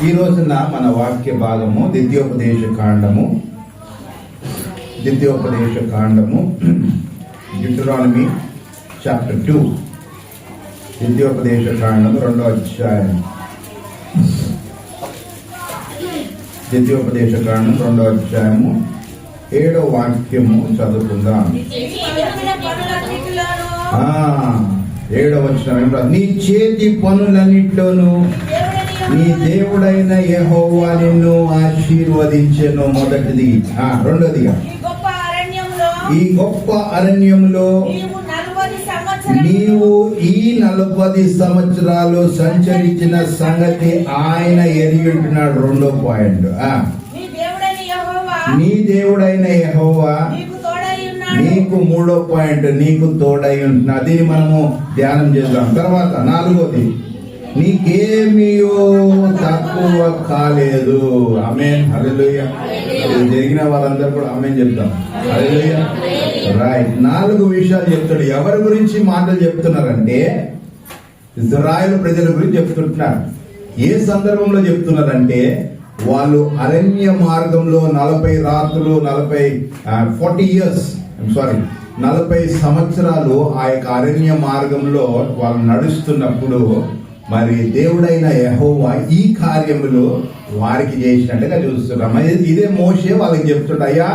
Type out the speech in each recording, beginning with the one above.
ఈ రోజున మన వాక్య భాగము ద్వితీయోపదేశ కాండము డ్యూటెరానమీ చాప్టర్ 2. ద్వితీయోపదేశ కాండము 2వ అధ్యాయం. ద్వితీయోపదేశ కాండం 2వ అధ్యాయము 7వ వాక్యము చదువుకుందాం. 7వ వచనం, నీ చేతి పనులన్నిట్లోనూ నీ దేవుడైన యెహోవా నిన్ను ఆశీర్వదించెను. మొదటిది. రెండోదిగా, ఈ గొప్ప అరణ్యంలో నీవు ఈ 40 సంవత్సరాలు సంచరించిన సంగతి ఆయన ఎరిగి ఉంటున్నాడు. 2వ పాయింట్, నీ దేవుడైన యెహోవా నీకు. 3వ పాయింట్, నీకు తోడై ఉంటున్నా. దీన్ని మనము ధ్యానం చేద్దాం. తర్వాత 4వది, నీకేమీయో తక్కువ కాలేదు. ఆమేన్, హల్లెలూయా. జరిగిన వాళ్ళందరూ కూడా ఆమేన్ చెప్తాం. హల్లెలూయా. రైట్. 4 విషయాలు చెప్తాడు. ఎవరి గురించి మాటలు చెప్తున్నారంటే ఇశ్రాయేలు ప్రజల గురించి చెప్తుంటున్నారు. ఏ సందర్భంలో చెప్తున్నారంటే వాళ్ళు అరణ్య మార్గంలో 40 రాత్రులు 40 సంవత్సరాలు ఆ యొక్క అరణ్య మార్గంలో వాళ్ళు నడుస్తున్నప్పుడు మరి దేవుడైన యెహోవా ఈ కార్యములు వారికి చేసినట్టుగా చూస్తున్నాం. ఇదే మోషే వాళ్ళకి చెప్తుంటా, అయ్యా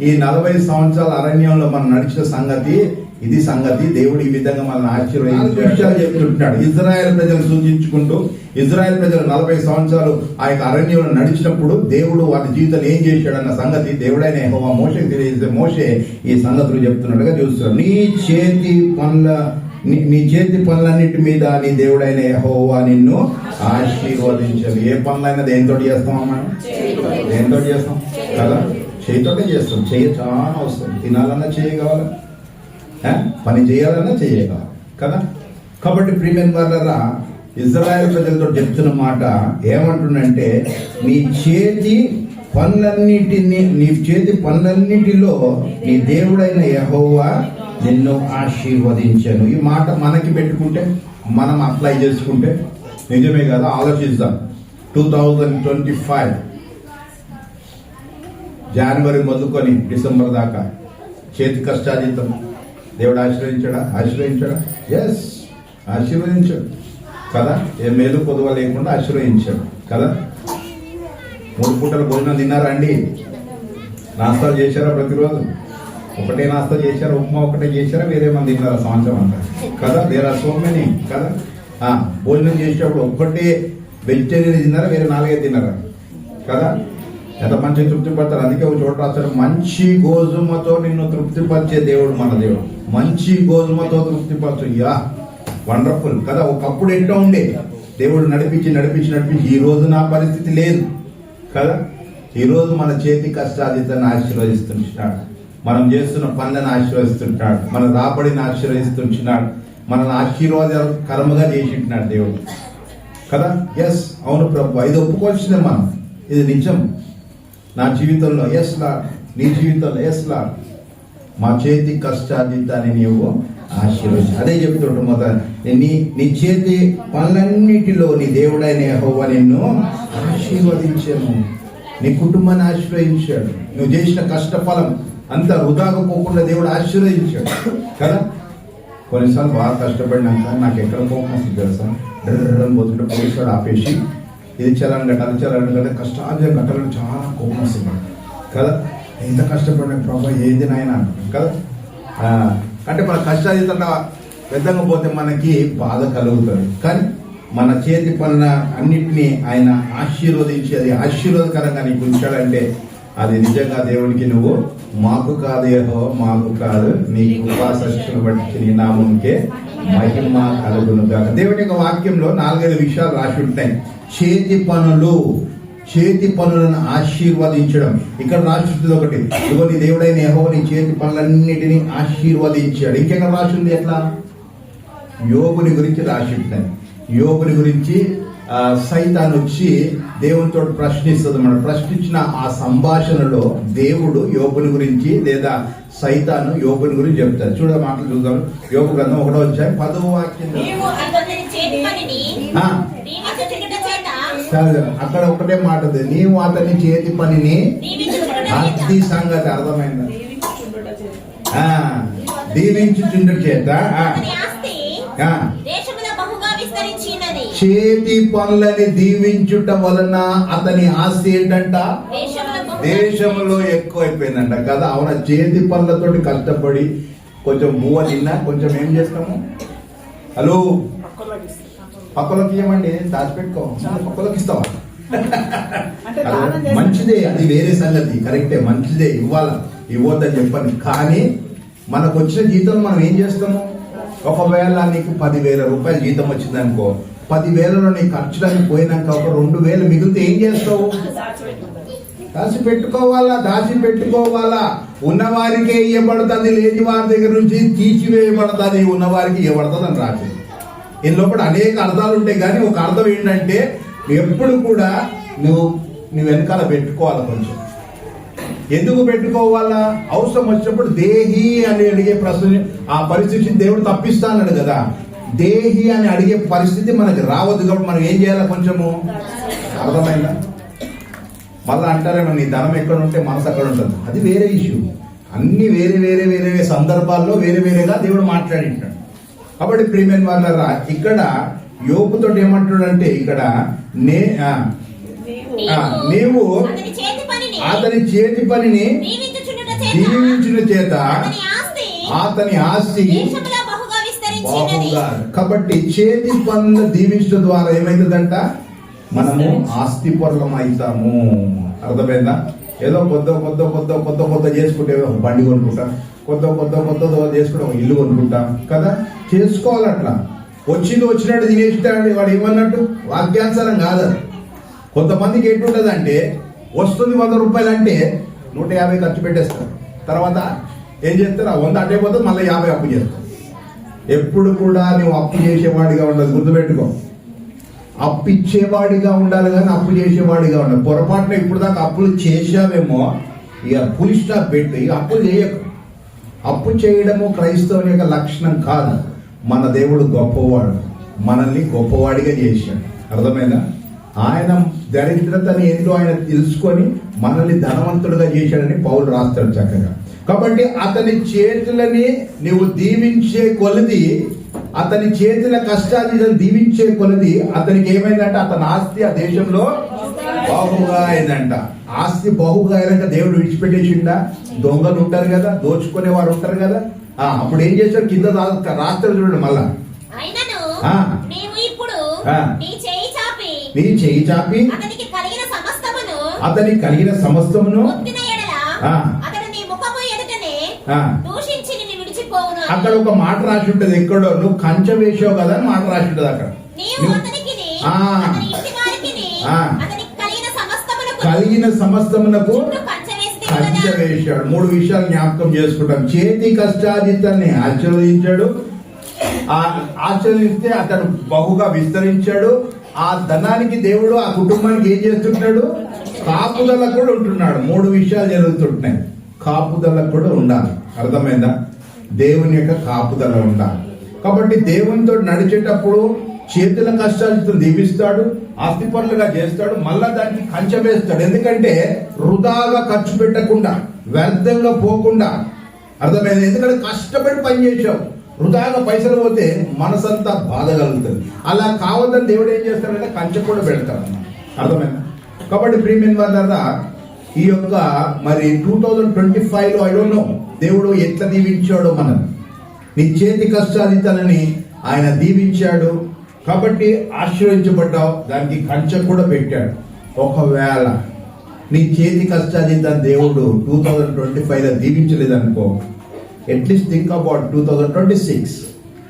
ఈ 40 సంవత్సరాల అరణ్యంలో మనం నడిచిన సంగతి ఇది సంగతి, దేవుడు ఈ విధంగా మనల్ని ఆశీర్వదించాడు చెప్తుంటున్నాడు. ఇజ్రాయెల్ ప్రజలు సూచించుకుంటూ ఇజ్రాయెల్ ప్రజలు 40 సంవత్సరాలు ఆ యొక్క అరణ్యంలో నడిచినప్పుడు దేవుడు వారి జీవితాలు ఏం చేశాడన్న సంగతి దేవుడైన యెహోవా మోషేకి తెలియజేస్తే మోషే ఈ సంగతులు చెప్తున్నట్టుగా చూస్తున్నాడు. నీ చేతి పనులన్నిటి మీద నీ దేవుడైన యెహోవా నిన్ను ఆశీర్వదించాలి. ఏ పనులైనా దేంతో చేస్తామమ్మా? దేంతో చేస్తాం కదా? చేయితోటే చేస్తాం. చెయ్యి చాలా అవసరం. తినాలన్నా చేయగల, పని చేయాలన్నా చేయగల కదా. కాబట్టి ప్రియమైన వాళ్ళరా, ఇజ్రాయెల్ ప్రజలతో చెప్తున్న మాట ఏమంటుందంటే నీ చేతి పనులన్నిటిలో నీ దేవుడైన యెహోవా నిన్ను ఆశీర్వదించాను. ఈ మాట మనకి పెట్టుకుంటే, మనం అప్లై చేసుకుంటే నిజమే కదా. ఆలోచిద్దాం. 2025 జనవరి మొదలుకొని డిసెంబర్ దాకా చేతి కష్టాజీతం దేవుడు ఆశీర్వదించాడా? ఎస్, ఆశీర్వదించాడు కదా. ఏ మేలు పొదువ లేకుండా ఆశీర్వదించాడు కదా. 3 పూటల భోజనం తిన్నారా అండి? నాస్తాలు చేశారా? ప్రతిరోజు ఒకటే నాస్తా చేశారా? ఉప్మా ఒకటే చేశారా? వేరే మంది తిన్నారా సంవత్సరం అంతా కదా? దేర్ ఆర్ సో మెనీ కదా. భోజనం చేసేటప్పుడు ఒక్కటే వెజిటేరియన్ తిన్నారా? వేరే 4 తిన్నారా కదా? ఎంత మంచి తృప్తి పడతారు. అందుకే ఒక చోట రాస్తాడు, మంచి గోధుమతో నిన్ను తృప్తిపరిచే దేవుడు మన దేవుడు. మంచి గోధుమతో తృప్తిపరచు. యా, వండర్ఫుల్ కదా. ఒకప్పుడు ఎట్లా ఉండే, దేవుడు నడిపించి ఈ రోజు నా పరిస్థితి లేదు కదా. ఈ రోజు మన చేతి కష్టాధితాన్ని ఆశీర్వదిస్తున్నాడు. మనం చేస్తున్న పనులను ఆశీర్వదిస్తుంటాడు. మన రాబడిని ఆశీర్వదిస్తుంటున్నాడు. మనల్ని ఆశీర్వాదకరముగా చేసింటున్నాడు దేవుడు కదా. ఎస్, అవును ప్రభు, ఇది ఒప్పుకోవాల్సిందే మనం. ఇది నిజం. నా జీవితంలో ఎస్ లార్డ్, నీ జీవితంలో ఎస్ లార్డ్, మా చేతి కష్టాధితాన్ని నీవు ఆశీర్వదించు. అదే చెప్తుంట మొదట, నీ చేతి పనులన్నిటిలో నీ దేవుడైన యెహోవా నిన్ను ఆశీర్వదించాను. నీ కుటుంబాన్ని ఆశీర్వదించాడు. నువ్వు చేసిన కష్టఫలం అంతా వృధాగా పోకుండా దేవుడు ఆశీర్వదించాడు కదా. కొన్నిసార్లు బాగా కష్టపడినాక నాకు ఎక్కడ కోపం వస్తుంది తెలుసా? డ్రని పోతుంటే పోలీసు ఆపేసి ఇది చలాన్ని కట్టాలి కష్టాలు కట్టాలని చాలా కోపం వస్తుంది కదా. ఎంత కష్టపడిన ప్రభావ ఏది నాయన కదా. అంటే మన కష్టాతీతంగా పెద్దగా పోతే మనకి బాధ కలుగుతుంది. కానీ మన చేతి పనుల అన్నిటినీ ఆయన ఆశీర్వదించి అది ఆశీర్వాదకరంగా నీకు ఉంచాడంటే అది నిజంగా దేవునికి నువ్వు మాకు కాదు యెహోవా, మాకు కాదు, నీ కృపాసక్తులను బట్టి నీ నామంకే మహిమ కలుగును గాక. దేవుని యొక్క వాక్యంలో 4-5 విషయాలు రాసి ఉంటాయి. చేతి పనులను ఆశీర్వదించడం. ఇక్కడ రాసి ఒకటి, ఇదిగో నీ దేవుడైన యెహోవా నీ చేతి పనులన్నిటినీ ఆశీర్వదించాడు. ఇంకెక్కడ రాసి ఉంది? ఎట్లా? యోబుని గురించి రాసి ఉంటాయి. యోబుని గురించి సైతాన్ వచ్చి దేవునితో ప్రశ్నిస్తుంది. మనం ప్రశ్నించిన ఆ సంభాషణలో దేవుడు యోబుని గురించి లేదా సైతాను యోబుని గురించి చెప్తారు. చూడ మాటలు చూద్దాం. యోబు గ్రంథం 1వ అధ్యాయం 10వ వాక్యం. అక్కడ ఒకటే మాట ఉంది, నీవు అతని చేతి పనిని అతి సంగతి అర్థమైందా? దీవించుచుండు చేత చేతి పనులని దీవించుట వలన అతని ఆస్తి ఏంటంట? దేశంలో ఎక్కువ అయిపోయిందంట కదా. అవునా? చేతి పనులతోటి కష్టపడి కొంచెం బువ్వ తిన్నా కొంచెం ఏం చేస్తాము, హలో పక్కలోకి ఇవ్వమండి, దాచిపెట్టుకో, పక్కలోకి ఇస్తావా? మంచిదే, అది వేరే సంగతి, కరెక్టే, మంచిదే, ఇవ్వద్దని చెప్పండి. కానీ మనకు వచ్చిన జీతం మనం ఏం చేస్తాము? ఒకవేళ నీకు 10,000 రూపాయలు జీతం వచ్చింది అనుకో, 10,000లో నీ ఖర్చులన్నీ పోయినాక ఒక 2,000 మిగిలితే ఏం చేస్తావు? దాచి పెట్టుకోవాలా. ఉన్నవారికే ఇవ్వబడుతుంది, లేని వారి దగ్గర నుంచి తీసివేయబడుతుంది, ఉన్నవారికి ఇవ్వబడుతుంది అని రాసి. ఈ లోపల అనేక అర్థాలు ఉంటాయి, కానీ ఒక అర్థం ఏంటంటే ఎప్పుడు కూడా నువ్వు వెనకాల పెట్టుకోవాలి. కొంచెం ఎందుకు పెట్టుకోవాలా? అవసరం వచ్చినప్పుడు దేహి అని అడిగే ప్రశ్న, ఆ పరిస్థితిని దేవుడు తప్పిస్తానడు కదా. దేహి అని అడిగే పరిస్థితి మనకి రావద్దు. కాబట్టి మనం ఏం చేయాలి? కొంచెము అర్థమైందా? మళ్ళీ అంటారేమో నీ ధనం ఎక్కడ ఉంటే మనసు అక్కడ ఉంటుంది, అది వేరే ఇష్యూ. అన్ని వేరే వేరే వేరే సందర్భాల్లో వేరే వేరేగా దేవుడు మాట్లాడింటాడు. కాబట్టి ప్రియమైన వాళ్ళరా, ఇక్కడ యోబుతో ఏమంటాడంటే, ఇక్కడ నీవు అతని చేతి పనిని దీవించిన చేత అతని ఆస్తి బాహుగా. కాబట్టి చేతి పనులు దీవించడం ద్వారా ఏమైతుందంట? మనము ఆస్తి పరులం అవుతాము. అర్థమైందా? ఏదో కొద్ద చేసుకుంటే బండి కొనుక్కుంటాం, కొద్ద చేసుకుంటే ఇల్లు కొనుక్కుంటాం కదా. చేసుకోవాలి. అట్లా వచ్చినట్టు తినేస్తాడు వాడు. ఏమన్నట్టు? వాక్యానుసారం కాదు. కొంతమందికి ఎటుంటది అంటే, వస్తుంది 100 రూపాయలు అంటే 150 ఖర్చు పెట్టేస్తారు. తర్వాత ఏం చేస్తారు? 100 అటే పోతుంది, మళ్ళీ 50 అప్పు చేస్తారు. ఎప్పుడు కూడా నువ్వు అప్పు చేసేవాడిగా ఉండదు, గుర్తుపెట్టుకో. అప్పు ఇచ్చేవాడిగా ఉండాలి కానీ అప్పు చేసేవాడిగా ఉండాలి. పొరపాటున ఇప్పుడు దాకా అప్పులు చేసావేమో, ఇక ఫుల్ స్టాప్ పెట్టి అప్పులు చేయకు. అప్పు చేయడము క్రైస్తవుని యొక్క లక్షణం కాదు. మన దేవుడు గొప్పవాడు, మనల్ని గొప్పవాడిగా చేశాడు. అర్థమైందా? ఆయన దరిద్రతని ఏంటో ఆయన తెలుసుకొని మనల్ని ధనవంతుడుగా చేశాడని పౌలు రాస్తాడు చక్కగా. కాబట్టి అతని చేతులని నువ్వు దీవించే కొలది, అతని చేతుల కష్టాన్ని దీవించే కొలది అతనికి ఏమైందంట? అతని ఆస్తి ఆ దేశంలో బాహుగా అయిందంట. ఆస్తి బాహుగా అయినాక దేవుడు విడిచిపెట్టేసిండా? దొంగలు ఉంటారు కదా, దోచుకునే వారు ఉంటారు కదా. అప్పుడు ఏం చేశాడు? కింద రాస్తాడు చూడండి. మళ్ళా నీ చేయి చాపి అతనికి కలిగిన సమస్తమును అక్కడ ఒక మాట రాసి ఉంటది. ఎక్కడో నువ్వు కంచె వేసావు కదా అని మాట రాసి ఉంటది అక్కడ. కలిగిన సమస్తమునకు కంచె వేశాడు. 3 విషయాలు జ్ఞాపకం చేసుకుంటాం. చేతి కష్టాజితాన్ని ఆశీర్వదించాడు, ఆశీర్వదిస్తే అతను బహుగా విస్తరించాడు. ఆ ధనానికి దేవుడు ఆ కుటుంబానికి ఏం చేస్తుంటాడు? కాపుదల కూడా ఉంటున్నాడు. 3 విషయాలు జరుగుతుంటున్నాయి. కాపుదల కూడా ఉండాలి. అర్థమైందా? దేవుని యొక్క కాపుదల ఉండాలి. కాబట్టి దేవునితో నడిచేటప్పుడు చేతుల కష్టాలు దీపిస్తాడు, ఆస్తి పనులుగా చేస్తాడు, మళ్ళా దానికి కంచె వేస్తాడు. ఎందుకంటే వృధాగా ఖర్చు పెట్టకుండా, వ్యర్థంగా పోకుండా. అర్థమైంది? ఎందుకంటే కష్టపడి పని చేసావు, వృధాగా పైసలు పోతే మనసంతా బాధ కలుగుతుంది. అలా కావద్దని దేవుడు ఏం చేస్తాడంటే కంచె కూడా పెడతాడు. అర్థమైందా? కాబట్టి ప్రియమైన వాళ్ళ ఈ యొక్క మరి 2025లో ఐ డోంట్ నో దేవుడు ఎట్లా దీవించాడో మనం. నీ చేతి కష్టాలితనని ఆయన దీవించాడు కాబట్టి ఆశీర్వదించబడ్డావు. దానికి కంచె కూడా పెట్టాడు. ఒకవేళ నీ చేతి కష్టాలిత దేవుడు 2025లో దీవించలేదనుకో, అట్లీస్ట్ థింక్ అబౌట్ 2026.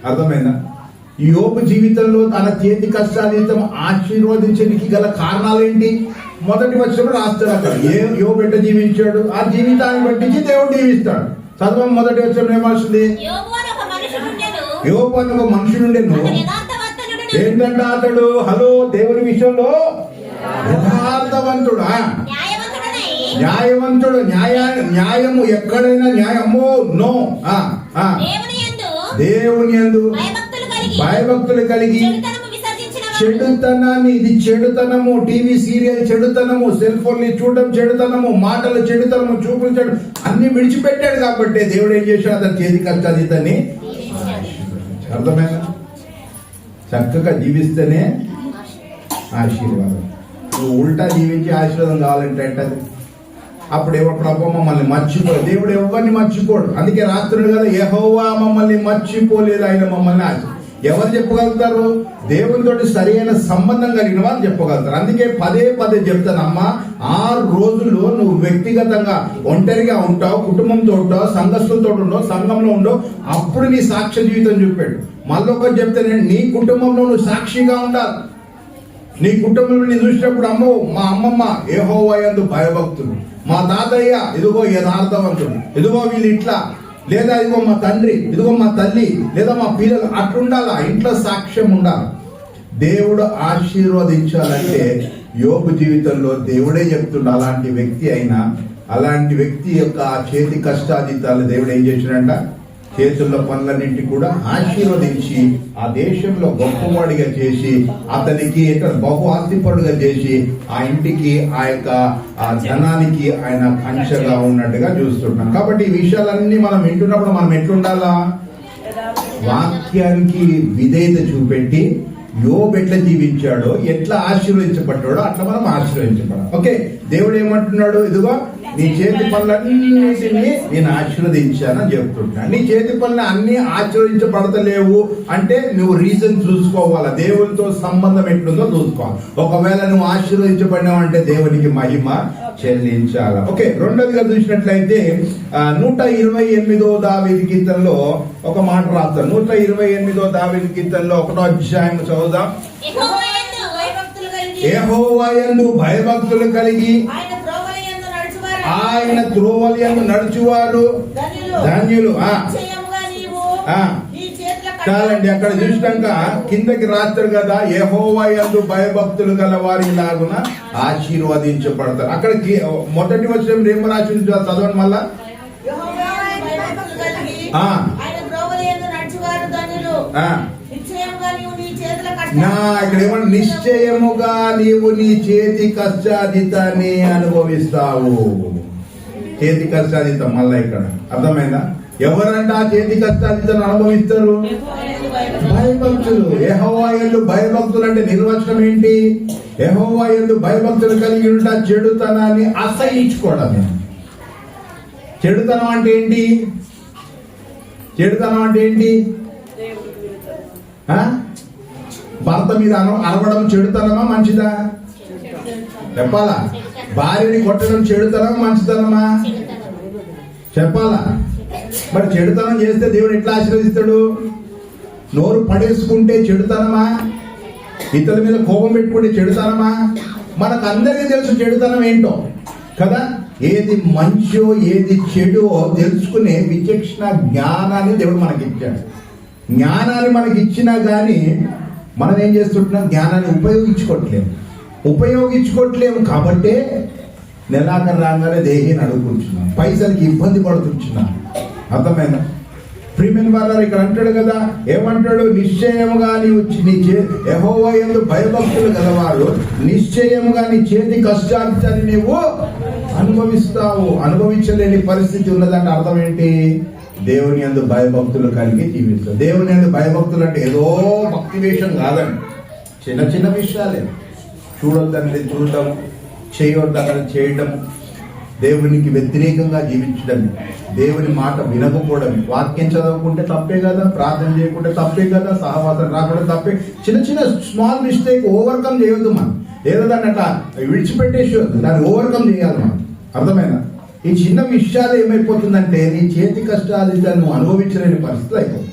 అర్థమైందా? యోబు జీవితంలో తన చేతి కష్టాలితం ఆశీర్వదించడానికి గల కారణాలు ఏంటి? మొదటి వచనంలో రాస్తాడు అక్కడ. యోబు ఎట్లా జీవించాడు, ఆ జీవితాన్ని బట్టి దేవుడు దీవిస్తాడు. చదవం. మొదటి వచనం ఏమొస్తుంది? యోబు అని ఒక మనుషుడుండెను. ఏంటంట అతడు? హలో, దేవుని విషయంలో యథార్థవంతుడు, న్యాయవంతుడు. న్యాయము ఎక్కడైనా న్యాయమో నో. దేవుని యందు భయభక్తులు కలిగి చెడుతనాన్ని, ఇది చెడుతనము, టీవీ సీరియల్ చెడుతనము, సెల్ ఫోన్ ని చూడడం చెడుతనము, మాటలు చెడుతనము, చూపులు చెడు అన్ని విడిచిపెట్టాడు కాబట్టి దేవుడు ఏం చేశాడు, అతని చేతి కష్టాన్ని అర్థమైనా. చక్కగా జీవిస్తేనే ఆశీర్వాదం. నువ్వు ఉల్టా జీవించి ఆశీర్వాదం కావాలంటే అది అప్పుడు అబ్బా మమ్మల్ని మర్చిపో. దేవుడు ఎవరిని మర్చిపోడు. అందుకే రాత్రుడు కదా, యెహోవా మమ్మల్ని మర్చిపోలేదు, ఆయన మమ్మల్ని ఎవరు చెప్పగలుగుతారు? దేవునితోటి సరైన సంబంధం కలిగిన వాళ్ళు చెప్పగలుగుతారు. అందుకే పదే పదే చెప్తానమ్మా, 6 రోజుల్లో నువ్వు వ్యక్తిగతంగా ఒంటరిగా ఉంటావు, కుటుంబంతో ఉంటావు, సంఘస్థులతో ఉండవు, సంఘంలో ఉండవు, అప్పుడు నీ సాక్ష్య జీవితం చూపాడు. మళ్ళొకటి చెప్తే నీ కుటుంబంలో నువ్వు సాక్షిగా ఉండాలి. నీ కుటుంబంలో నీ చూసినప్పుడు అమ్మో మా అమ్మమ్మ యెహోవా యందు భయభక్తులు, మా తాతయ్య ఇదిగో యథార్థవంతుడు, ఇదిగో వీళ్ళు ఇట్లా, లేదా ఇదిగో మా తండ్రి, ఇదిగో మా తల్లి, లేదా మా పిల్లలు, అట్లుండాలా. ఇంట్లో సాక్ష్యం ఉండాలి. దేవుడు ఆశీర్వదించాలంటే యోబు జీవితంలో దేవుడే చెప్తుండ, అలాంటి వ్యక్తి అయినా అలాంటి వ్యక్తి యొక్క చేతి కష్టాజితాలు దేవుడు ఏం చేసినంట, చేతుల్లో పనులన్నింటి కూడా ఆశీర్వదించి ఆ దేశంలో గొప్పవాడిగా చేసి అతనికి బహు ఆస్తిపరుడుగా చేసి ఆ ఇంటికి ఆ యొక్క ఆ ధనానికి ఆయన కంచెగా ఉన్నట్టుగా చూస్తున్నాం. కాబట్టి ఈ విషయాలన్నీ మనం వింటున్నప్పుడు మనం ఎట్లుండాలా, వాక్యానికి విధేయత చూపెట్టి యోబు ఎట్లా జీవించాడో, ఎట్లా ఆశీర్వదించబడ్డాడో అట్లా మనం ఆశీర్వదించబడాలి. ఓకే, దేవుడు ఏమంటున్నాడు, ఇదిగో నీ చేతి పనులన్నిటినీ నేను ఆశీర్వదించానని చెప్తున్నాను. నీ చేతి పనులు అన్ని ఆశీర్వదించబడతలేవు అంటే నువ్వు రీజన్ చూసుకోవాలా, దేవునితో సంబంధం ఎట్లుందో చూసుకోవాలి. ఒకవేళ నువ్వు ఆశీర్వదించబడినావు అంటే దేవునికి మహిమ చెల్లించాల. ఓకే, రెండోదిగా చూసినట్లయితే 128వ దావీదు కీర్తనలో ఒక మాట రాస్తాను. 128వ దావీదు కీర్తనలో 1వ అధ్యాయం చదువుదాం. యెహోవా యందు భయభక్తులు కలిగి ఆయన త్రోవల యందు నడుచువారు ధన్యులు. చాలండి, అక్కడ చూసినాక కిందకి రాస్తారు కదా, యెహోవా యందు భయభక్తులు గల వారి లాగున ఆశీర్వదించబడతారు. అక్కడ మొదటి వచనం ఏం రాసి చదవండి మళ్ళా. ఇక్కడ ఏమన్నా, నిశ్చయముగా నీవు నీ చేతి కష్టాదితాన్ని అనుభవిస్తావు. చేతి కష్టాదితం మళ్ళా ఇక్కడ అర్థమైందా? ఎవరంటే ఆ చేతి కష్టాదితాన్ని అనుభవిస్తారు? భయభక్తులు. యెహోవా యందు భయభక్తులు అంటే నిర్వచనం ఏంటి? యెహోవా యందు భయభక్తులు కలిగి ఉంట చెడుతనాన్ని అసహించుకోవడమే. చెడుతనం అంటే ఏంటి? చెడుతనం అంటే ఏంటి? భర్త మీద అరవడం చెడుతనమా మంచిదా? చెప్పాలా? భార్యని కొట్టడం చెడుతనమా మంచితనమా? చెప్పాలా? మరి చెడుతనం చేస్తే దేవుడు ఎట్లా ఆశీర్వదిస్తాడు? నోరు పడేసుకుంటే చెడుతనమా? ఇతరుల మీద కోపం పెట్టుకుంటే చెడుతనమా? మనకు అందరికీ తెలుసు చెడుతనం ఏంటో కదా. ఏది మంచో ఏది చెడో తెలుసుకునే విచక్షణ జ్ఞానాన్ని దేవుడు మనకి ఇచ్చాడు. జ్ఞానాన్ని మనకి ఇచ్చినా కానీ మనం ఏం చేస్తుంటున్నాం? జ్ఞానాన్ని ఉపయోగించుకోవట్లేము కాబట్టే నెలాఖరు రాగానే దేహిని అడుగుకుంటున్నాం, పైసలకి ఇబ్బంది పడుతుంటున్నాం. అర్థమైందా? ప్రియమైన వారు ఇక్కడ అంటాడు కదా, ఏమంటాడు? నిశ్చయముగా యెహోవా యందు భయభక్తులు గలవారు నిశ్చయముగా నీ చేతి కష్టాన్ని నీవు అనుభవిస్తావు. అనుభవించలేని పరిస్థితి ఉన్నదంటే అర్థం ఏంటి? దేవుని యందు భయభక్తులు కలిగి జీవిస్తావు. దేవుని యందు భయభక్తులు అంటే ఏదో భక్తి వేషం కాదండి, చిన్న చిన్న విషయాలే. చూడొద్దని చూడటం, చేయొద్దని చేయటం, దేవునికి వ్యతిరేకంగా జీవించడం, దేవుని మాట వినకపోవడం, వాక్యం చదవకుంటే తప్పే కదా, ప్రార్థన చేయకుంటే తప్పే కదా, సహవాసం రాకుండా తప్పే. చిన్న చిన్న స్మాల్ మిస్టేక్ ఓవర్కమ్ చేయొద్దు. మనం ఏదో దాన్ని అట్లా విడిచిపెట్టేసేయద్దు, దాన్ని ఓవర్కమ్ చేయాలి మనం. అర్థమైనా? ఈ చిన్న విషయాలు ఏమైపోతుందంటే నీ చేతి కష్టాలు నువ్వు అనుభవించలేని పరిస్థితులు అయిపోతుంది.